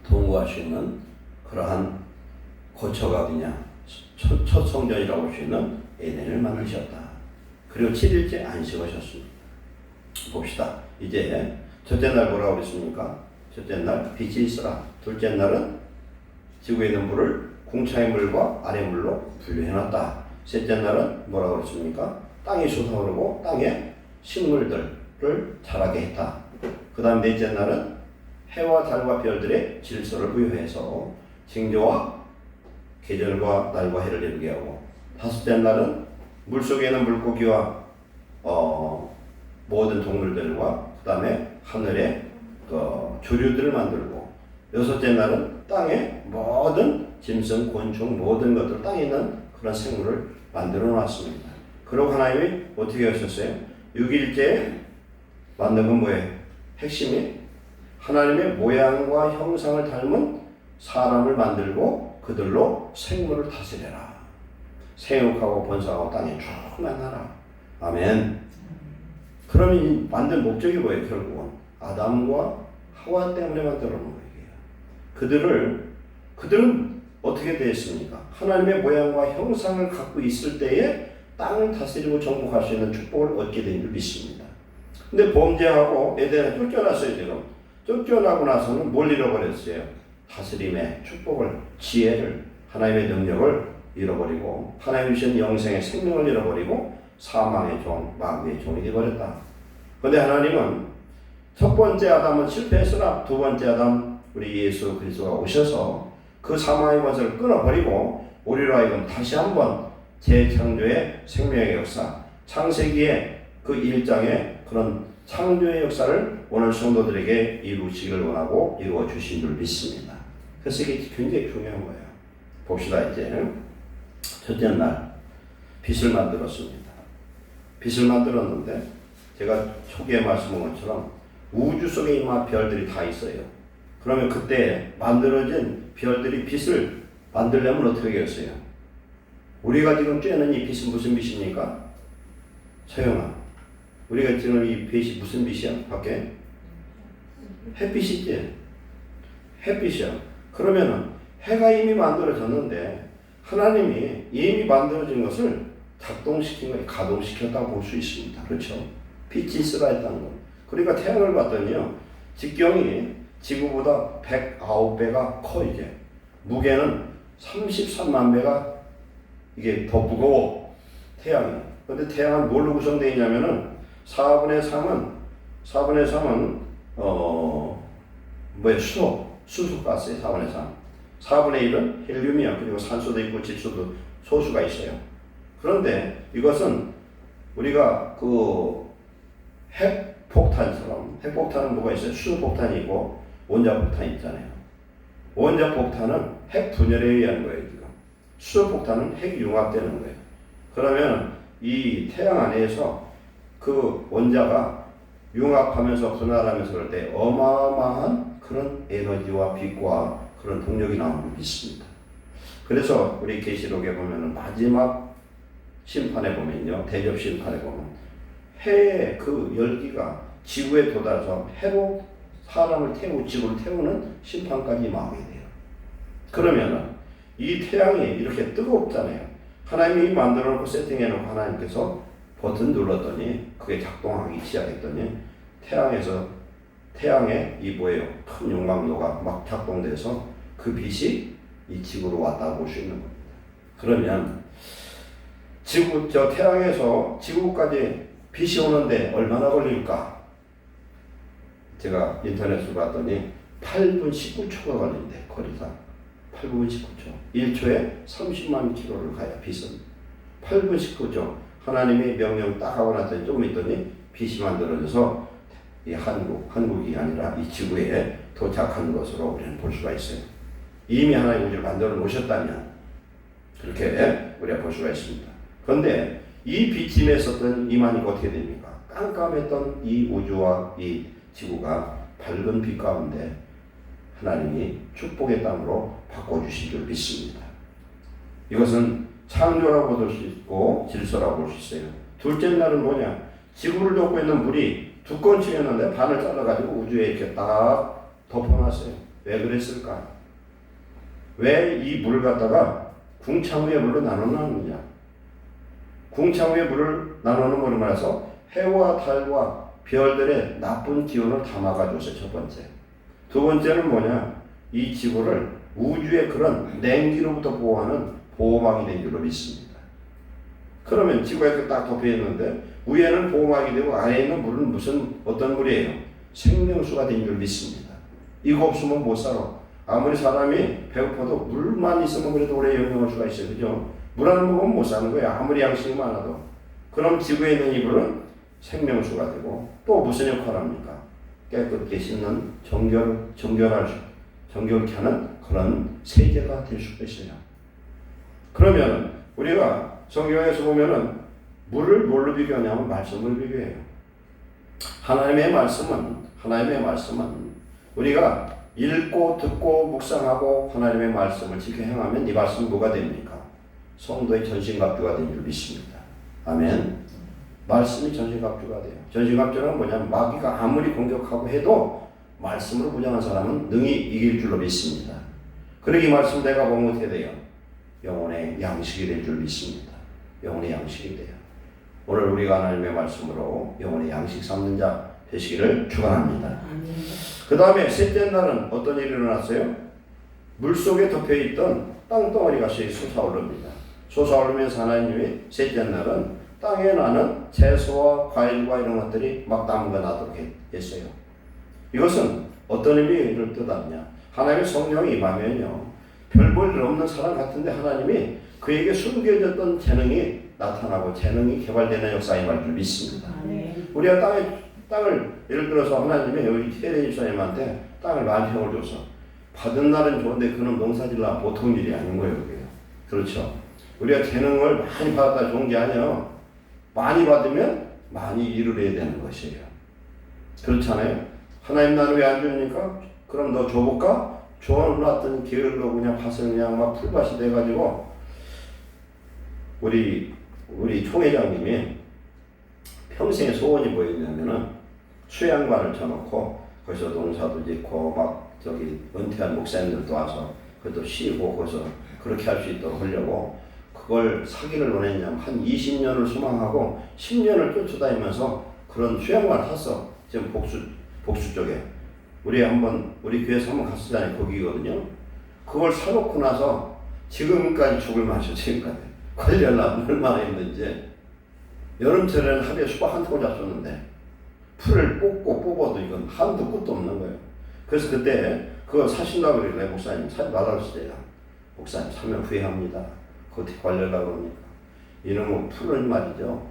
동거하시는 그러한 거처가 어디냐? 첫 성전이라고 할 수 있는 에덴을 만드셨다. 그리고 7일째 안식하셨습니다. 봅시다. 이제 첫째 날 뭐라고 그랬습니까? 첫째 날 빛이 있으라. 둘째 날은 지구에 있는 물을 궁창의 물과 아래 물로 분류해놨다. 셋째 날은 뭐라고 그랬습니까? 땅이 솟아오르고 땅에 식물들을 자라게 했다. 그 다음 넷째 날은 해와 달과 별들의 질서를 부여해서 징조와 계절과 날과 해를 이루게 하고 다섯째 날은 물속에 있는 물고기와 모든 동물들과 그 다음에 하늘의 조류들을 만들고 여섯째 날은 땅에 모든 짐승, 곤충 모든 것들 땅에 있는 그런 생물을 만들어 놨습니다. 그리고 하나님이 어떻게 하셨어요? 6일째 만든 건 뭐예요? 핵심이 하나님의 모양과 형상을 닮은 사람을 만들고 그들로 생물을 다스려라. 생육하고 번성하고 땅에 충만하라. 아멘. 그러면 이 만든 목적이 뭐예요? 결국은 아담과 하와 때문에 만들어 놓은 거예요. 그들은 어떻게 되었습니까? 하나님의 모양과 형상을 갖고 있을 때에 땅을 다스리고 정복할 수 있는 축복을 얻게 된 줄 믿습니다. 근데 범죄하고 에덴에 쫓겨났어요. 지금 쫓겨나고 나서는 뭘 잃어버렸어요? 다스림의 축복을, 지혜를, 하나님의 능력을 잃어버리고 하나님 주신 영생의 생명을 잃어버리고 사망의 종, 마귀의 종이 되어버렸다. 그런데 하나님은 첫 번째 아담은 실패했으나 두 번째 아담 우리 예수 그리스도가 오셔서 그 사망의 권세를 끊어버리고 우리로 하여금 다시 한번 재창조의 생명의 역사, 창세기의 그 1장의 그런 창조의 역사를 오늘 성도들에게 이루시길 원하고 이루어 주신 줄 믿습니다. 그래서 이게 굉장히 중요한 거예요. 봅시다. 이제 첫째 날 빛을 만들었습니다. 빛을 만들었는데 제가 초기에 말씀한 것처럼 우주 속에 이마 별들이 다 있어요. 그러면 그때 만들어진 별들이 빛을 만들려면 어떻게 하겠어요? 우리가 지금 쬐는 이 빛은 무슨 빛입니까? 서영아, 우리가 지금 이 빛이 무슨 빛이야? 밖에? 햇빛이지? 햇빛이야. 그러면은 해가 이미 만들어졌는데 하나님이 이미 만들어진 것을 작동시킨 거예요. 가동시켰다고 볼 수 있습니다. 그렇죠? 빛이 있으라 했다는 거. 그러니까 태양을 봤더니요, 직경이 지구보다 109배가 커. 이제 무게는 33만 배가 이게 더 무거워, 태양이. 근데 태양은 뭘로 구성되어 있냐면은 4분의 3은 수소가스에 4분의 3. 4분의 1은 헬륨이야. 그리고 산소도 있고 질소도 소수가 있어요. 그런데 이것은 우리가 그 핵폭탄처럼, 핵폭탄은 뭐가 있어요? 수소폭탄이 있고 원자폭탄이 있잖아요. 원자폭탄은 핵 분열에 의한 거예요, 지금. 수소폭탄은 핵이 융합되는 거예요. 그러면 이 태양 안에서 그 원자가 융합하면서 분할하면서 그럴 때 어마어마한 그런 에너지와 빛과 그런 동력이 나오는 게 있습니다. 그래서 우리 계시록에 보면은 마지막 심판에 보면요, 대접 심판에 보면 해의 그 열기가 지구에 돋아서 해로 사람을 태우고 지구를 태우는 심판까지 임하게 돼요. 그러면은 이 태양이 이렇게 뜨겁잖아요. 하나님이 만들어 놓고 세팅해 놓고 하나님께서 버튼 눌렀더니 그게 작동하기 시작했더니 태양의 이 뭐예요? 큰 용광로가 막 작동돼서 그 빛이 이 지구로 왔다고 볼 수 있는 겁니다. 그러면 태양에서 지구까지 빛이 오는데 얼마나 걸릴까? 제가 인터넷으로 봤더니 8분 19초가 걸린대, 거리가. 8분 19초. 1초에 30만 킬로를 가야 빛은. 8분 19초. 하나님이 명령 딱 하고 났더니 조금 있더니 빛이 만들어져서 이 한국이 아니라 이 지구에 도착한 것으로 우리는 볼 수가 있어요. 이미 하나님 우주를 만들어 놓으셨다면 그렇게 우리가 볼 수가 있습니다. 그런데 이 빛이 맺었던 이만희가 어떻게 됩니까? 깜깜했던 이 우주와 이 지구가 밝은 빛 가운데 하나님이 축복의 땅으로 바꿔주신 줄 믿습니다. 이것은 창조라고 볼 수 있고 질서라고 볼 수 있어요. 둘째 날은 뭐냐? 지구를 덮고 있는 물이 두 건층이었는데 반을 잘라가지고 우주에 이렇게 딱 덮어놨어요. 왜 그랬을까? 왜 이 물을 갖다가 궁창후의 물로 나눠놨느냐? 궁창후의 물을 나눠놓은 말해서 해와 달과 별들의 나쁜 기운을 담아가줘서 첫 번째. 두 번째는 뭐냐? 이 지구를 우주의 그런 냉기로부터 보호하는 보호막이 된 줄로 믿습니다. 그러면 지구가 이렇게 딱 덮여있는데 위에는 보호막이 되고 아래에 있는 물은 어떤 물이에요? 생명수가 된 줄 믿습니다. 이거 없으면 못 살아. 아무리 사람이 배고파도 물만 있으면 그래도 오래 영영할 수가 있어요. 그죠? 물 안 먹으면 못 사는 거예요. 아무리 양식이 많아도. 그럼 지구에 있는 이 물은 생명수가 되고 또 무슨 역할을 합니까? 깨끗게 씻는 정결케 하는 그런 세제가 될 수가 있어요. 그러면 우리가 성경에서 보면은 물을 뭘로 비교하냐면 말씀을 비교해요. 하나님의 말씀은 우리가 읽고 듣고 묵상하고 하나님의 말씀을 지켜 행하면 이 말씀은 뭐가 됩니까? 성도의 전신갑주가 된 줄 믿습니다. 아멘. 말씀이 전신갑주가 돼요. 전신갑주는 뭐냐면 마귀가 아무리 공격하고 해도 말씀으로 무장한 사람은 능히 이길 줄로 믿습니다. 그러기 이 말씀 내가 보면 어떻게 돼요? 영혼의 양식이 될 줄 믿습니다. 영혼의 양식이 돼요. 오늘 우리가 하나님의 말씀으로 영혼의 양식 삼는 자 되시기를 축원합니다. 그 다음에 셋째 날은 어떤 일이 일어났어요? 물속에 덮여있던 땅덩어리가 솟아오릅니다. 솟아오르면서 하나님이 셋째 날은 땅에 나는 채소와 과일과 이런 것들이 막 나무가 나도록 했어요. 이것은 어떤 의미를 뜻하느냐? 하나님의 성령이 임하면요, 별 볼 일 없는 사람 같은데 하나님이 그에게 숨겨졌던 재능이 나타나고 재능이 개발되는 역사에 임할 줄 믿습니다. 우리가 땅을 예를 들어서 하나님이 여기 테레 집사님한테 땅을 많이 형을 줘서 받은 날은 좋은데 그는 농사질라 보통 일이 아닌 거예요. 그게. 그렇죠. 우리가 재능을 많이 받았다 좋은 게 아니에요. 많이 받으면 많이 일을 해야 되는 것이에요. 그렇잖아요. 하나님 나는 왜 안 줍니까? 그럼 너 줘볼까? 줘놨던 게을러 그냥 밭을 그냥 막 풀밭이 돼가지고 우리 총회장님이 평생의 소원이 뭐였냐면은 수양관을 쳐놓고 거기서 농사도 짓고 막 저기 은퇴한 목사님들도 와서 그래도 쉬고 거기서 그렇게 할 수 있도록 하려고 그걸 사기를 원했냐면 한 20년을 소망하고 10년을 쫓아다니면서 그런 수양관을 샀어. 지금 복수 쪽에 우리 교회에서 한번 갔었잖아요. 거기거든요. 그걸 사놓고 나서 지금까지 죽을 맛이죠. 지금까지 관리하려면 얼마나 했는지. 여름철에는 하루에 수박 한 통을 잡혔는데 풀을 뽑아도 이건 한도 끝도 없는 거예요. 그래서 그때 그거 사신다고 그러길래 목사님 사지 말라고 했어요. 목사님 사면 후회합니다. 그거 어떻게 관리하려고 그럽니까? 이놈의 풀을 말이죠.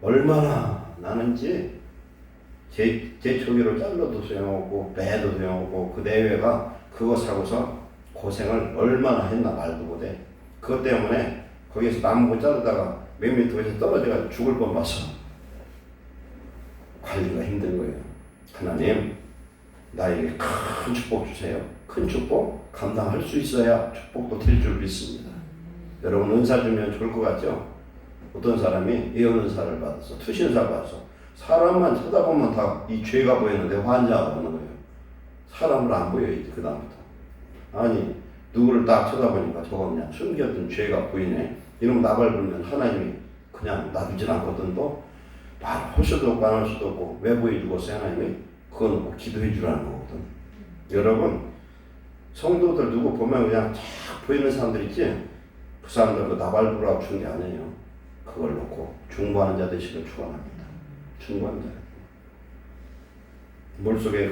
얼마나 나는지 제 초기로 잘라도 소용없고 매도 소용없고 그 내외가 그거 사고서 고생을 얼마나 했나 말도 못해. 그것 때문에 거기에서 나무 못 자르다가 몇 미터에서 떨어져가지고 죽을 뻔봤어. 관리가 힘든 거예요. 하나님 나에게 큰 축복 주세요. 큰 축복 감당할 수 있어야 축복도 될 줄 믿습니다. 여러분 은사 주면 좋을 것 같죠? 어떤 사람이 예언 은사를 받아서 투신사 받아서 사람만 쳐다보면 다 이 죄가 보이는데 환장하고 하는 거예요. 사람을 안 보여요. 그 다음부터. 아니 누구를 딱 쳐다보니까 저거 그냥 숨겼던 죄가 보이네. 이러면 나발 불면 하나님이 그냥 놔두질 않거든. 또 할 수도 없고 안 할 수도 없고 왜 보여주겠어요 하나님이? 그건 뭐 기도해 주라는 거거든. 여러분 성도들 누구 보면 그냥 쫙 보이는 사람들 있지? 그 사람들 그 나발 불라고 준 게 아니에요. 그걸 놓고 중보하는 자 되시길 축원합니다. 중보하는 자. 물속에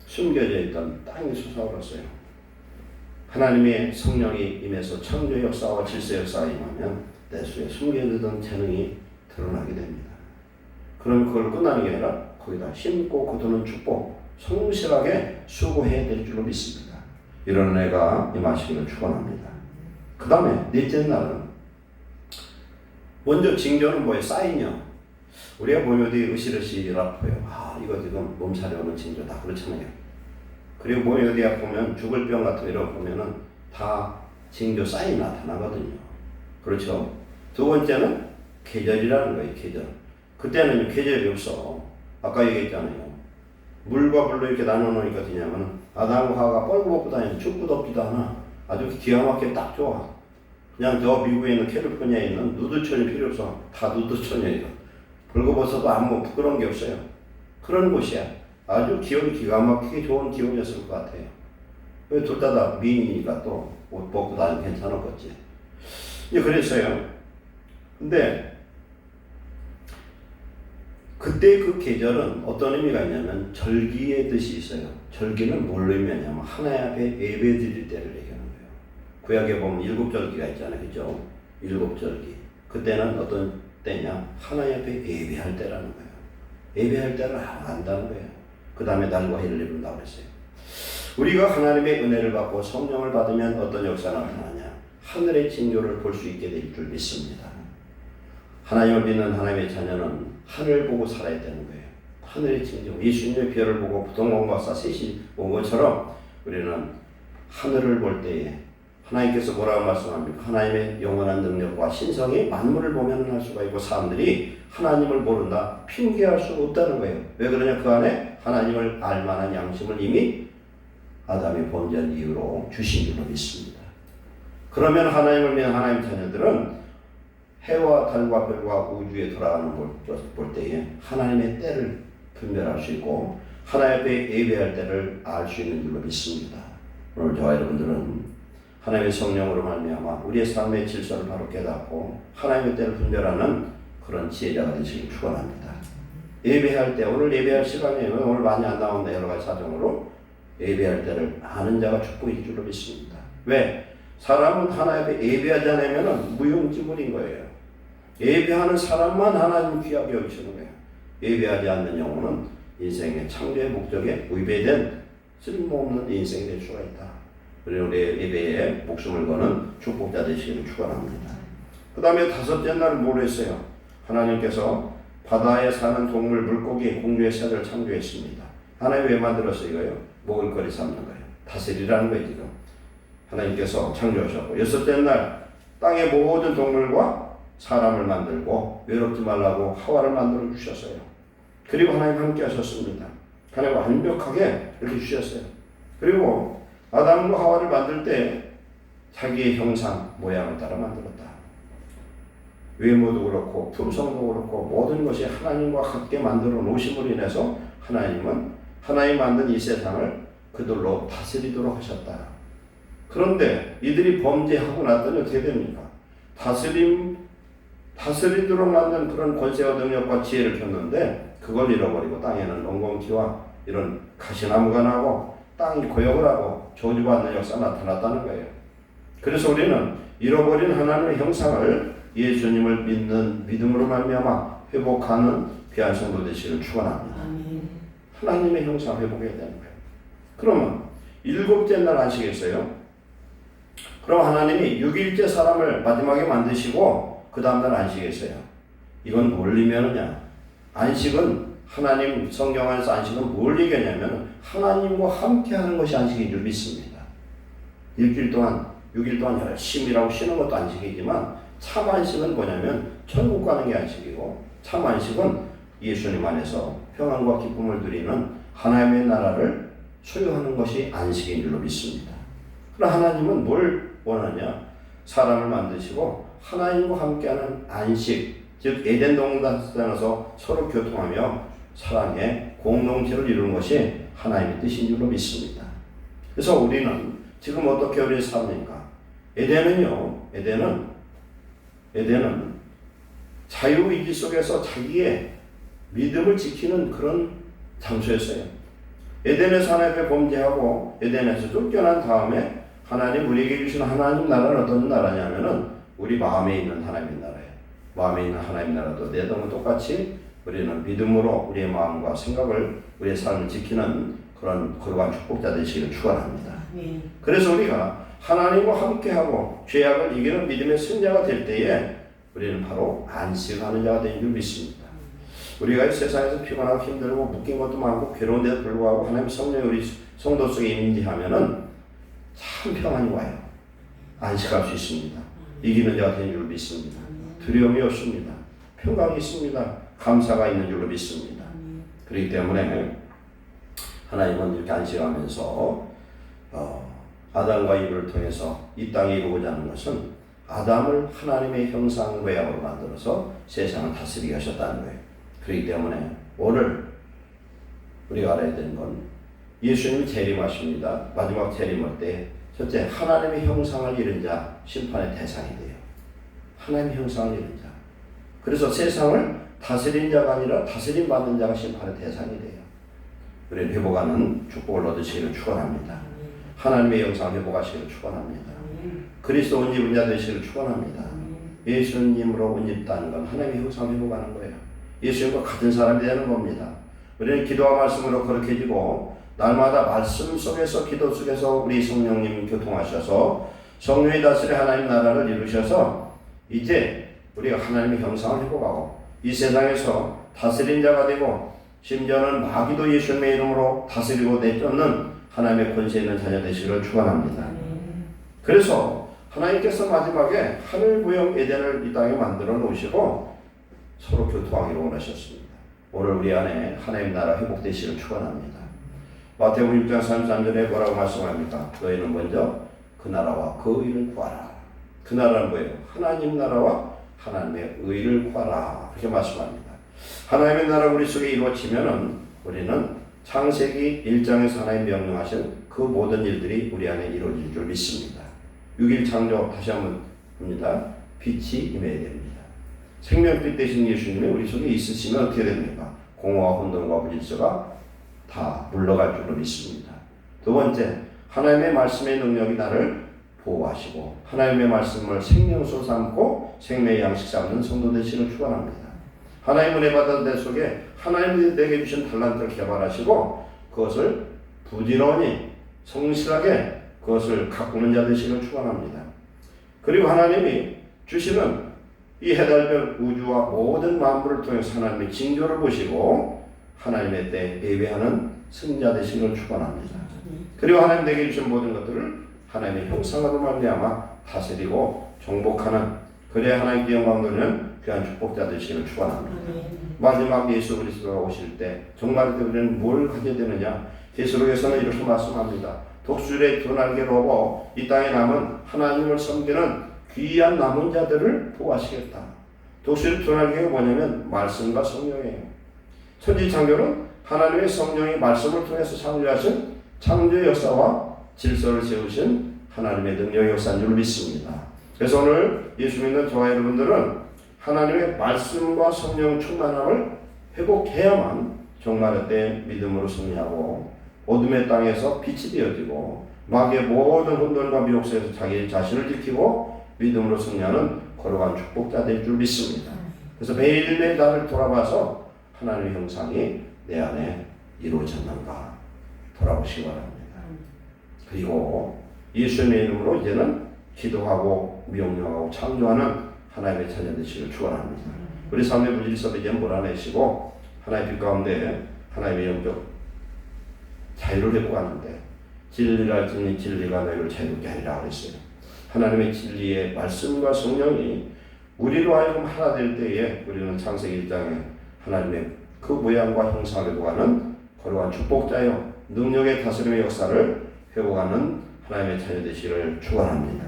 숨겨져 있던 땅이 솟아올랐어요. 하나님의 성령이 임해서 창조 역사와 질서 역사가 임하면 내 속에 숨겨지던 재능이 드러나게 됩니다. 그럼 그걸 끝나는 게 아니라 거기다 심고 거두는 축복, 성실하게 수고해야 될 줄로 믿습니다. 이런 애가 임하시기를 축원합니다. 그 다음에 넷째 날은 먼저 징조는 뭐예요? 사인이요. 우리가 보면 어디 으실으실 아파요. 아 이거 지금 몸살이 오는 징조다 그렇잖아요. 그리고 몸이 어디 아프면 죽을 병 같은 거 이런 거 보면은 다 징조 사인이 나타나거든요. 그렇죠? 두 번째는 계절이라는 거예요. 계절. 그때는 계절이 없어. 아까 얘기했잖아요. 물과 불로 이렇게 나눠놓으니까 되냐면 아담과 하와가 뻘고 다니는 춥고 덥지도 않아. 아주 기가 막히게 딱 좋아. 그냥 저 미국에 있는 캘리포니아에 있는 누드촌이 필요 없어. 다 누드촌이에요. 벌거벗어도 아무 부끄러운 게 없어요. 그런 곳이야. 아주 기온이 기가 막히게 좋은 기온이었을 것 같아요. 둘 다 미인이니까 또 옷 벗고 다니면 괜찮았겠지. 그랬어요. 근데 그때 그 계절은 어떤 의미가 있냐면 절기의 뜻이 있어요. 절기는 뭘 의미하냐면 하나님 앞에 예배 드릴 때를 얘기하는 거예요. 구약에 보면 7절기가 있잖아요. 그죠? 7절기. 그때는 어떤 때냐? 하나님 앞에 예배할 때라는 거예요. 예배할 때를 안다는 거예요. 그 다음에 날과 해를 이룬다고 그랬어요. 우리가 하나님의 은혜를 받고 성령을 받으면 어떤 역사가 나타나냐? 하늘의 징조를 볼 수 있게 될 줄 믿습니다. 하나님을 믿는 하나님의 자녀는 하늘을 보고 살아야 되는 거예요. 하늘의 징조. 예수님의 별을 보고 부동공 박사 셋이 온 것처럼 우리는 하늘을 볼 때에 하나님께서 뭐라고 말씀합니까? 하나님의 영원한 능력과 신성이 만물을 보면 할 수가 있고 사람들이 하나님을 모른다 핑계할 수 없다는 거예요. 왜 그러냐? 그 안에 하나님을 알 만한 양심을 이미 아담의 범죄한 이유로 주신 줄로 믿습니다. 그러면 하나님을 믿는 하나님 자녀들은 해와 달과 별과 우주에 돌아가는 볼 때에 하나님의 때를 분별할 수 있고 하나님 앞에 예배할 때를 알 수 있는 줄로 믿습니다. 오늘 저와 여러분들은 하나님의 성령으로 말미암아 우리의 삶의 질서를 바로 깨닫고 하나님의 때를 분별하는 그런 지혜자가 되시길 축원합니다. 예배할 때 오늘 예배할 시간이에요. 오늘 많이 안 나온다 여러 가지 사정으로 예배할 때를 아는 자가 축복일 줄로 믿습니다. 왜? 사람은 하나님 앞에 예배하지 않으면 무용지물인 거예요. 예배하는 사람만 하나님 귀하게 여기시는 거예요. 예배하지 않는 영혼은 인생의 창조의 목적에 위배된 쓸모없는 인생이 될 수가 있다. 그리고 우리 예배에 목숨을 거는 축복자 되시기를 축원합니다. 그 다음에 다섯째 날은 뭘 했어요? 하나님께서 바다에 사는 동물, 물고기, 공중의 새를 창조했습니다. 하나님 왜 만들었어요 이거요? 먹을거리 삼는 거예요. 다스리라는 거예요 지금. 하나님께서 창조하셨고 여섯째 날 땅의 모든 동물과 사람을 만들고 외롭지 말라고 하와를 만들어 주셨어요. 그리고 하나님 함께 하셨습니다. 하나님 완벽하게 이렇게 주셨어요. 그리고 아담과 하와를 만들 때 자기의 형상, 모양을 따라 만들었다. 외모도 그렇고 품성도 그렇고 모든 것이 하나님과 같게 만들어 놓으심으로 인해서 하나님은 하나님 만든 이 세상을 그들로 다스리도록 하셨다. 그런데 이들이 범죄하고 났더니 어떻게 됩니까? 다스리도록 만든 그런 권세와 능력과 지혜를 줬는데 그걸 잃어버리고 땅에는 엉겅퀴와 이런 가시나무가 나고 땅이 고역을 하고 저주받는 역사가 나타났다는 거예요. 그래서 우리는 잃어버린 하나님의 형상을 예수님을 믿는 믿음으로 말미암아 회복하는 귀한 성도 되시기를 축원합니다. 하나님의 형상 회복해야 되는 거예요. 그러면 일곱째 날 안식했어요. 그럼 하나님이 6일째 사람을 마지막에 만드시고 그 다음날 안식했어요. 이건 뭘 의미하느냐? 안식은 하나님 성경 안에서 안식은 뭘 얘기하냐면 하나님과 함께하는 것이 안식인 줄 믿습니다. 일주일 동안 6일 동안 열심히 일하고 쉬는 것도 안식이지만 참 안식은 뭐냐면 천국 가는 게 안식이고 참 안식은 예수님 안에서 평안과 기쁨을 누리는 하나님의 나라를 소유하는 것이 안식인 줄로 믿습니다. 그러나 하나님은 뭘 원하냐? 사람을 만드시고 하나님과 함께하는 안식, 즉 에덴 동산에서 서로 교통하며 사랑의 공동체를 이루는 것이 하나님의 뜻인 줄로 믿습니다. 그래서 우리는 지금 어떻게 우리 삽니까? 에덴은 자유의지 속에서 자기의 믿음을 지키는 그런 장소였어요. 에덴에서 하나님의 범죄하고 에덴에서 쫓겨난 다음에 하나님 우리에게 주신 하나님 나라는 어떤 나라냐면은 우리 마음에 있는 하나님의 나라예요. 마음에 있는 하나님의 나라도 내동은 똑같이 우리는 믿음으로 우리의 마음과 생각을 우리의 삶을 지키는 그런 거룩한 축복자 되시기를 축원합니다. 그래서 우리가 하나님과 함께하고 죄악을 이기는 믿음의 승자가 될 때에 우리는 바로 안식하는 자가 되는 줄 믿습니다. 우리가 이 세상에서 피곤하고 힘들고 묶인 것도 많고 괴로운데도 불구하고 하나님 성령이 우리 성도 속에 임재하면은 참 평안이 와요. 안식할 수 있습니다. 이기는 자가 되는 줄 믿습니다. 두려움이 없습니다. 평강이 있습니다. 감사가 있는 줄로 믿습니다. 그렇기 때문에 하나님은 이렇게 안식하면서 아담과 이브를 통해서 이 땅에 이루고자 하는 것은 아담을 하나님의 형상 모양으로 만들어서 세상을 다스리게 하셨다는 거예요. 그렇기 때문에 오늘 우리가 알아야 되는 건 예수님이 재림하십니다. 마지막 재림할 때 첫째 하나님의 형상을 잃은 자 심판의 대상이 돼요. 하나님의 형상을 잃은 자. 그래서 세상을 다스린 자가 아니라 다스림 받는 자가 심판의 대상이 돼요. 우리는 회복하는 축복을 얻으시기를 축원합니다. 하나님의 형상을 회복하시기를 축원합니다. 그리스도 옷 입은 자 되시기를 축원합니다. 예수님으로 옷 입다는 건 하나님의 형상을 회복하는 거예요. 예수님과 같은 사람이 되는 겁니다. 우리는 기도와 말씀으로 거룩해지고 날마다 말씀 속에서 기도 속에서 우리 성령님 교통하셔서 성령이 다스려 하나님 나라를 이루셔서 이제 우리가 하나님의 형상을 회복하고 이 세상에서 다스린 자가 되고 심지어는 마귀도 예수님의 이름으로 다스리고 내쫓는 하나님의 권세 있는 자녀 되시기를 축원합니다. 그래서 하나님께서 마지막에 하늘 부영 에덴을 이 땅에 만들어 놓으시고 서로 교통하기를 원하셨습니다. 오늘 우리 안에 하나님 나라 회복되시기를 축원합니다. 마태복음 6장 33절에 뭐라고 말씀합니까? 너희는 먼저 그 나라와 그 의를 구하라. 그 나라는 뭐예요? 하나님 나라와 하나님의 의를 구하라. 그렇게 말씀합니다. 하나님의 나라 우리 속에 이루어지면은 우리는 창세기 1장에서 하나님 명령하신 그 모든 일들이 우리 안에 이루어질 줄 믿습니다. 6일 창조 다시 한번 봅니다. 빛이 임해야 됩니다. 생명빛 되신 예수님이 우리 속에 있으시면 어떻게 됩니까? 공허와 혼돈과 불질서가 다 물러갈 줄로 믿습니다. 두 번째, 하나님의 말씀의 능력이 나를 보호하시고 하나님의 말씀을 생명수 삼고 생명의 양식 삼는 성도 되시기를 축원합니다. 하나님 은혜 받은 내 속에 하나님이 내게 주신 달란트를 개발하시고 그것을 부지런히 성실하게 그것을 가꾸는 자 되시기를 축원합니다. 그리고 하나님이 주시는 이 해달별 우주와 모든 만물을 통해서 하나님의 징조를 보시고 하나님의 때 예배하는 승자 되심을 축원합니다. 그리고 하나님 내게 주신 모든 것들을 하나님의 형상으로 말미암아 다스리고 정복하는, 그래야 하나님께 영광 돌리는 귀한 축복자 되심을 축원합니다. 마지막 예수 그리스도가 오실 때 정말 우리는 뭘 가져야 되느냐? 계시록에서는 이렇게 말씀합니다. 독수리의 두 날개로 이 땅에 남은 하나님을 섬기는 귀한 남은 자들을 보호하시겠다. 독수리 두 날개가 뭐냐면 말씀과 성령이에요. 천지창조는 하나님의 성령이 말씀을 통해서 창조하신 창조 역사와 질서를 세우신 하나님의 능력의 역사인 줄 믿습니다. 그래서 오늘 예수 믿는 저와 여러분들은 하나님의 말씀과 성령 충만함을 회복해야만 종말의 때 믿음으로 승리하고 어둠의 땅에서 빛이 되어지고 마귀의 모든 혼돈과 미혹에서 자기 자신을 지키고 믿음으로 승리하는 거룩한 축복자 될 줄 믿습니다. 그래서 매일매일 나를 돌아봐서 하나님의 형상이 내 안에 이루어졌는가 돌아보시기 바랍니다. 그리고 예수님의 이름으로 이제는 기도하고 명령하고 창조하는 하나님의 자녀 되시길 축원합니다. 우리 삶의 무질서를 이제 몰아내시고 하나님의 빛 가운데 하나님의 영적 자유를 회복하는데 진리를 알지니 진리가 너희를 자유롭게 하리라 그랬어요. 하나님의 진리의 말씀과 성령이 우리로 하여금 하나 될 때에 우리는 창세기 1장에 하나님의 그 모양과 형상을 회복하는 거룩한 축복자요 능력의 다스림의 역사를 회복하는 하나님의 자녀 되시기를 축원합니다.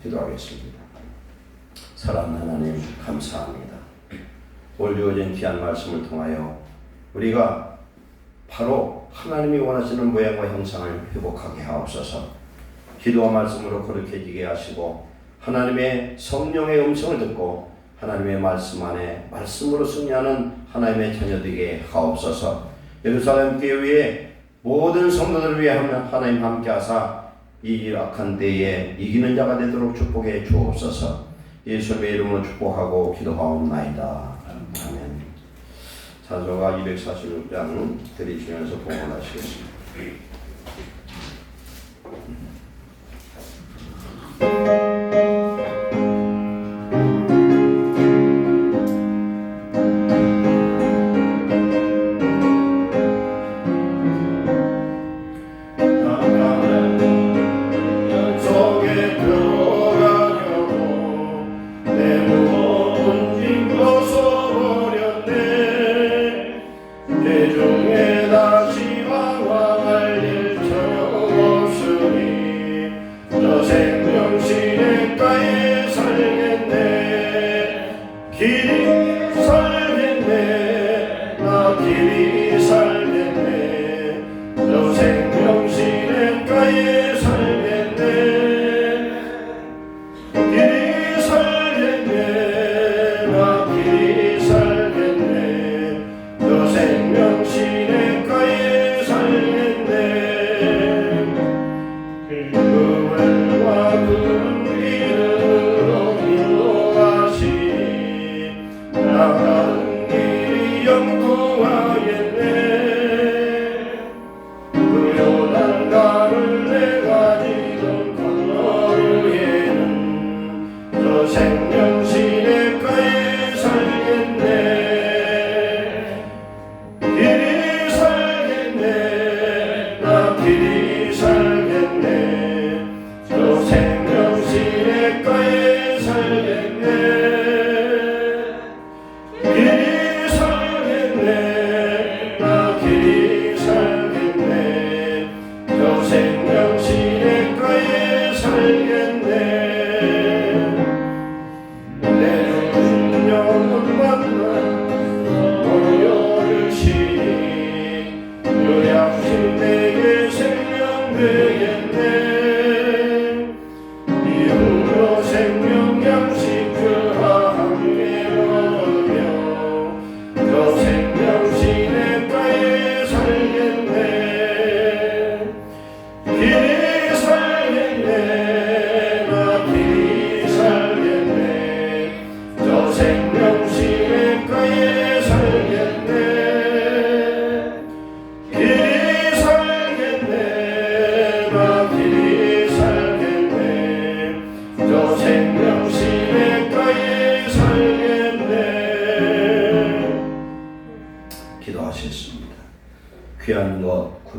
기도하겠습니다. 사랑하는 하나님 감사합니다. 오늘 주어진 귀한 말씀을 통하여 우리가 바로 하나님이 원하시는 모양과 형상을 회복하게 하옵소서. 기도와 말씀으로 거룩해지게 하시고 하나님의 성령의 음성을 듣고 하나님의 말씀 안에 말씀으로 승리하는 하나님의 자녀되게 하옵소서. 예루살렘 교회의 모든 성도들을 위해 하나님 함께하사 이 악한 때에 이기는 자가 되도록 축복해 주옵소서. 예수님의 이름으로 축복하고 기도하옵나이다. 아멘. 찬송가 246장 들이시면서 봉헌하시겠습니다. 대중에 다시 왕왕할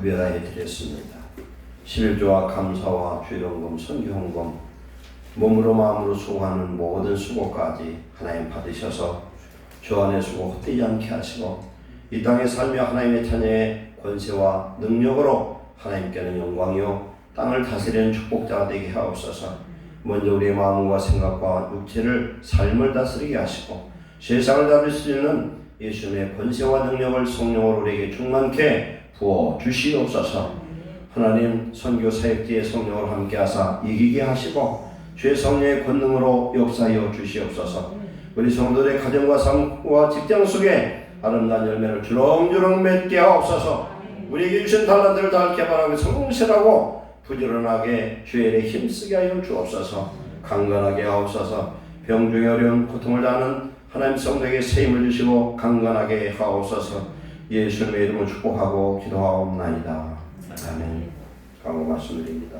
구별하여 드렸습니다. 11조와 감사와 주일헌금, 선교헌금, 몸으로 마음으로 수고하는 모든 수고까지 하나님 받으셔서 주 안에 수고 헛되지 않게 하시고 이 땅에 살며 하나님의 자녀의 권세와 능력으로 하나님께는 영광이요 땅을 다스리는 축복자가 되게 하옵소서. 먼저 우리의 마음과 생각과 육체를 삶을 다스리게 하시고 세상을 다스릴 수 있는 예수님의 권세와 능력을 성령으로 우리에게 충만케 부어 주시옵소서. 하나님 선교 사역지의 성령으로 함께하사 이기게 하시고 주의 성령의 권능으로 역사하여 주시옵소서. 우리 성도들의 가정과 삶과 직장 속에 아름다운 열매를 주렁주렁 맺게 하옵소서. 우리에게 주신 달란트를 잘 개발하고 성공시라고 부지런하게 주의 일에 힘쓰게 하여 주옵소서. 강건하게 하옵소서. 병중에 어려운 고통을 당하는 하나님 성도에게 세임을 주시고 강건하게 하옵소서. 예수님의 이름으로 축복하고 기도하옵나이다. 아멘. 강호 말씀드립니다.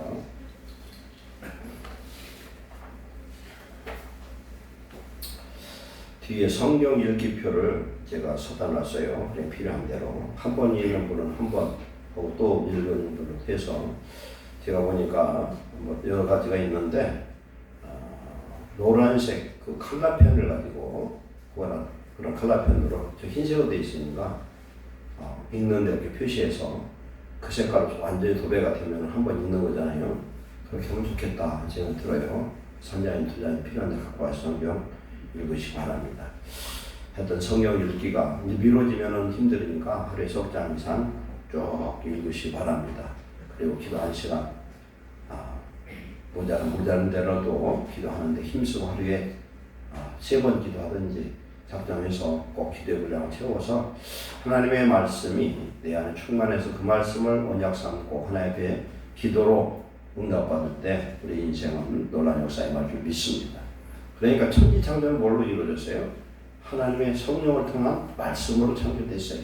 뒤에 성경 읽기표를 제가 써다 놨어요. 필요한 대로 한 번 읽는 분은 한 번 하고 또 읽는 분을 해서 제가 보니까 뭐 여러 가지가 있는데 노란색 그 컬러펜을 가지고 그런 컬러펜으로 저 흰색으로 되어 있으니까 읽는데 이렇게 표시해서 그 색깔로 완전히 도배가 되면 한 번 읽는 거잖아요. 그렇게 하면 좋겠다 생각이 들어요. 3자인 2자인 필요한데 갖고 와서 성경 읽으시기 바랍니다. 하여튼 성경 읽기가 미뤄지면 힘들으니까 하루에 석 장 이상 쭉 읽으시기 바랍니다. 그리고 기도한 시간 모자른 대로도 기도하는데 힘쓰고 하루에 3번 기도하든지 작정해서 꼭 기도의 분량을 채워서 하나님의 말씀이 내 안에 충만해서 그 말씀을 언약 삼고 하나님 앞에 기도로 응답받을 때 우리 인생은 놀라운 역사에 임할 줄 믿습니다. 그러니까 천지창조는 뭘로 이루어졌어요? 하나님의 성령을 통한 말씀으로 창조됐어요.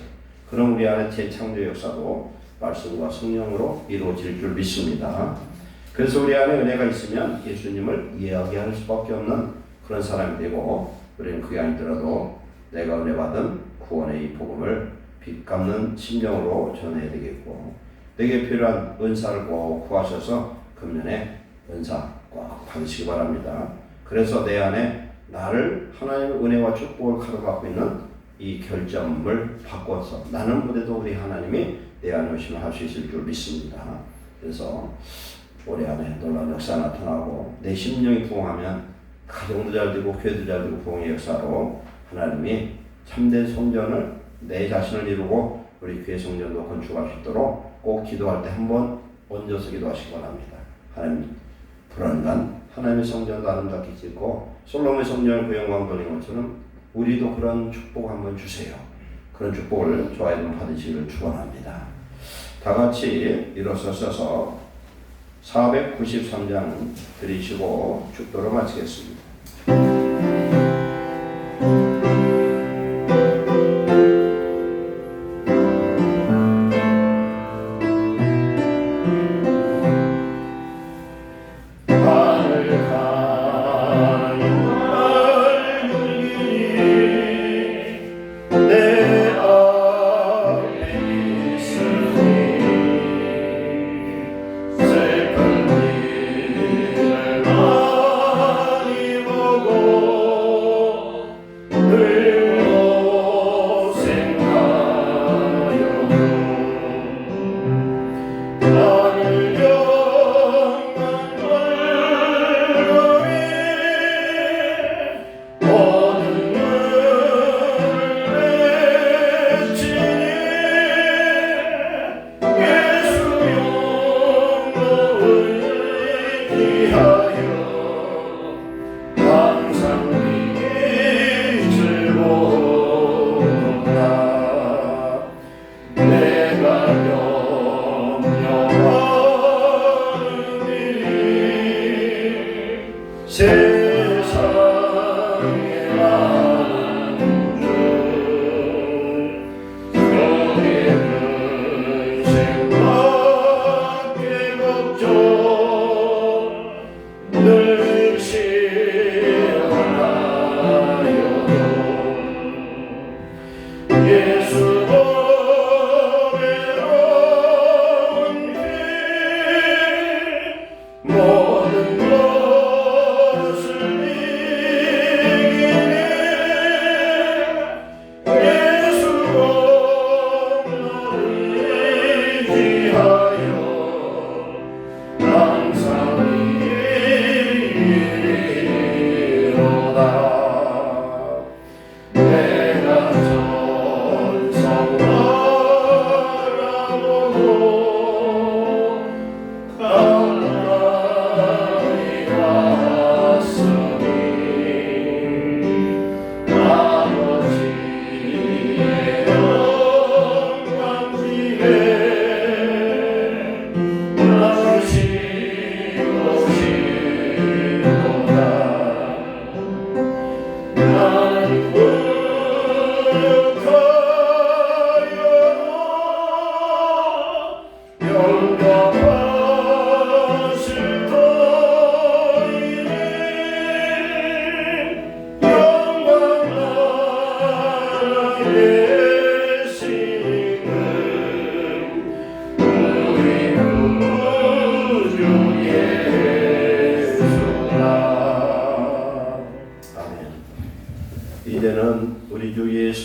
그럼 우리 안에 재창조 역사도 말씀과 성령으로 이루어질 줄 믿습니다. 그래서 우리 안에 은혜가 있으면 예수님을 이야기할 수밖에 없는 그런 사람이 되고, 우리는 그게 아니더라도 내가 은혜 받은 구원의 이 복음을 빚 갚는 심정으로 전해야 되겠고, 내게 필요한 은사를 꼭 구하셔서 금년에 은사 꼭 받으시기 바랍니다. 그래서 내 안에 나를 하나님의 은혜와 축복을 가로막고 있는 이 결점을 바꿔서 나는 못해도 우리 하나님이 내 안에 오시면 할 수 있을 줄 믿습니다. 그래서 우리 안에 놀라운 역사 나타나고 내 심령이 부흥하면 가정도 잘 되고 교회도 잘 되고 부흥의 역사로 하나님이 참된 성전을 내 자신을 이루고 우리 교회 성전도 건축할 수 있도록 꼭 기도할 때 한번 얹어서 기도하시기 바랍니다. 하나님 불안간 하나님의 성전도 아름답게 짓고 솔로몬의 성전을 그 영광 돌린 것처럼 우리도 그런 축복 한번 주세요. 그런 축복을 저와 여러분 받으시기를 축원합니다. 다 같이 일어서셔서 493장 드리시고 축도를 마치겠습니다.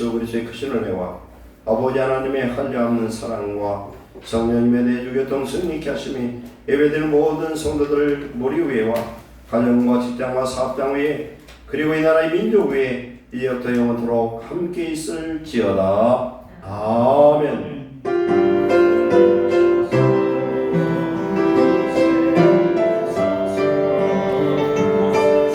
예수 그리스도의 크신 은혜와 아버지 하나님의 한량없는 사랑과 성령님의 내주교통 승리케 하심이 예배드리는 모든 성도들 머리 위에와 가정과 직장과 사업장 위에 그리고 이 나라의 민족 위에 이제부터 영원토록 함께 있을지어다. 아멘.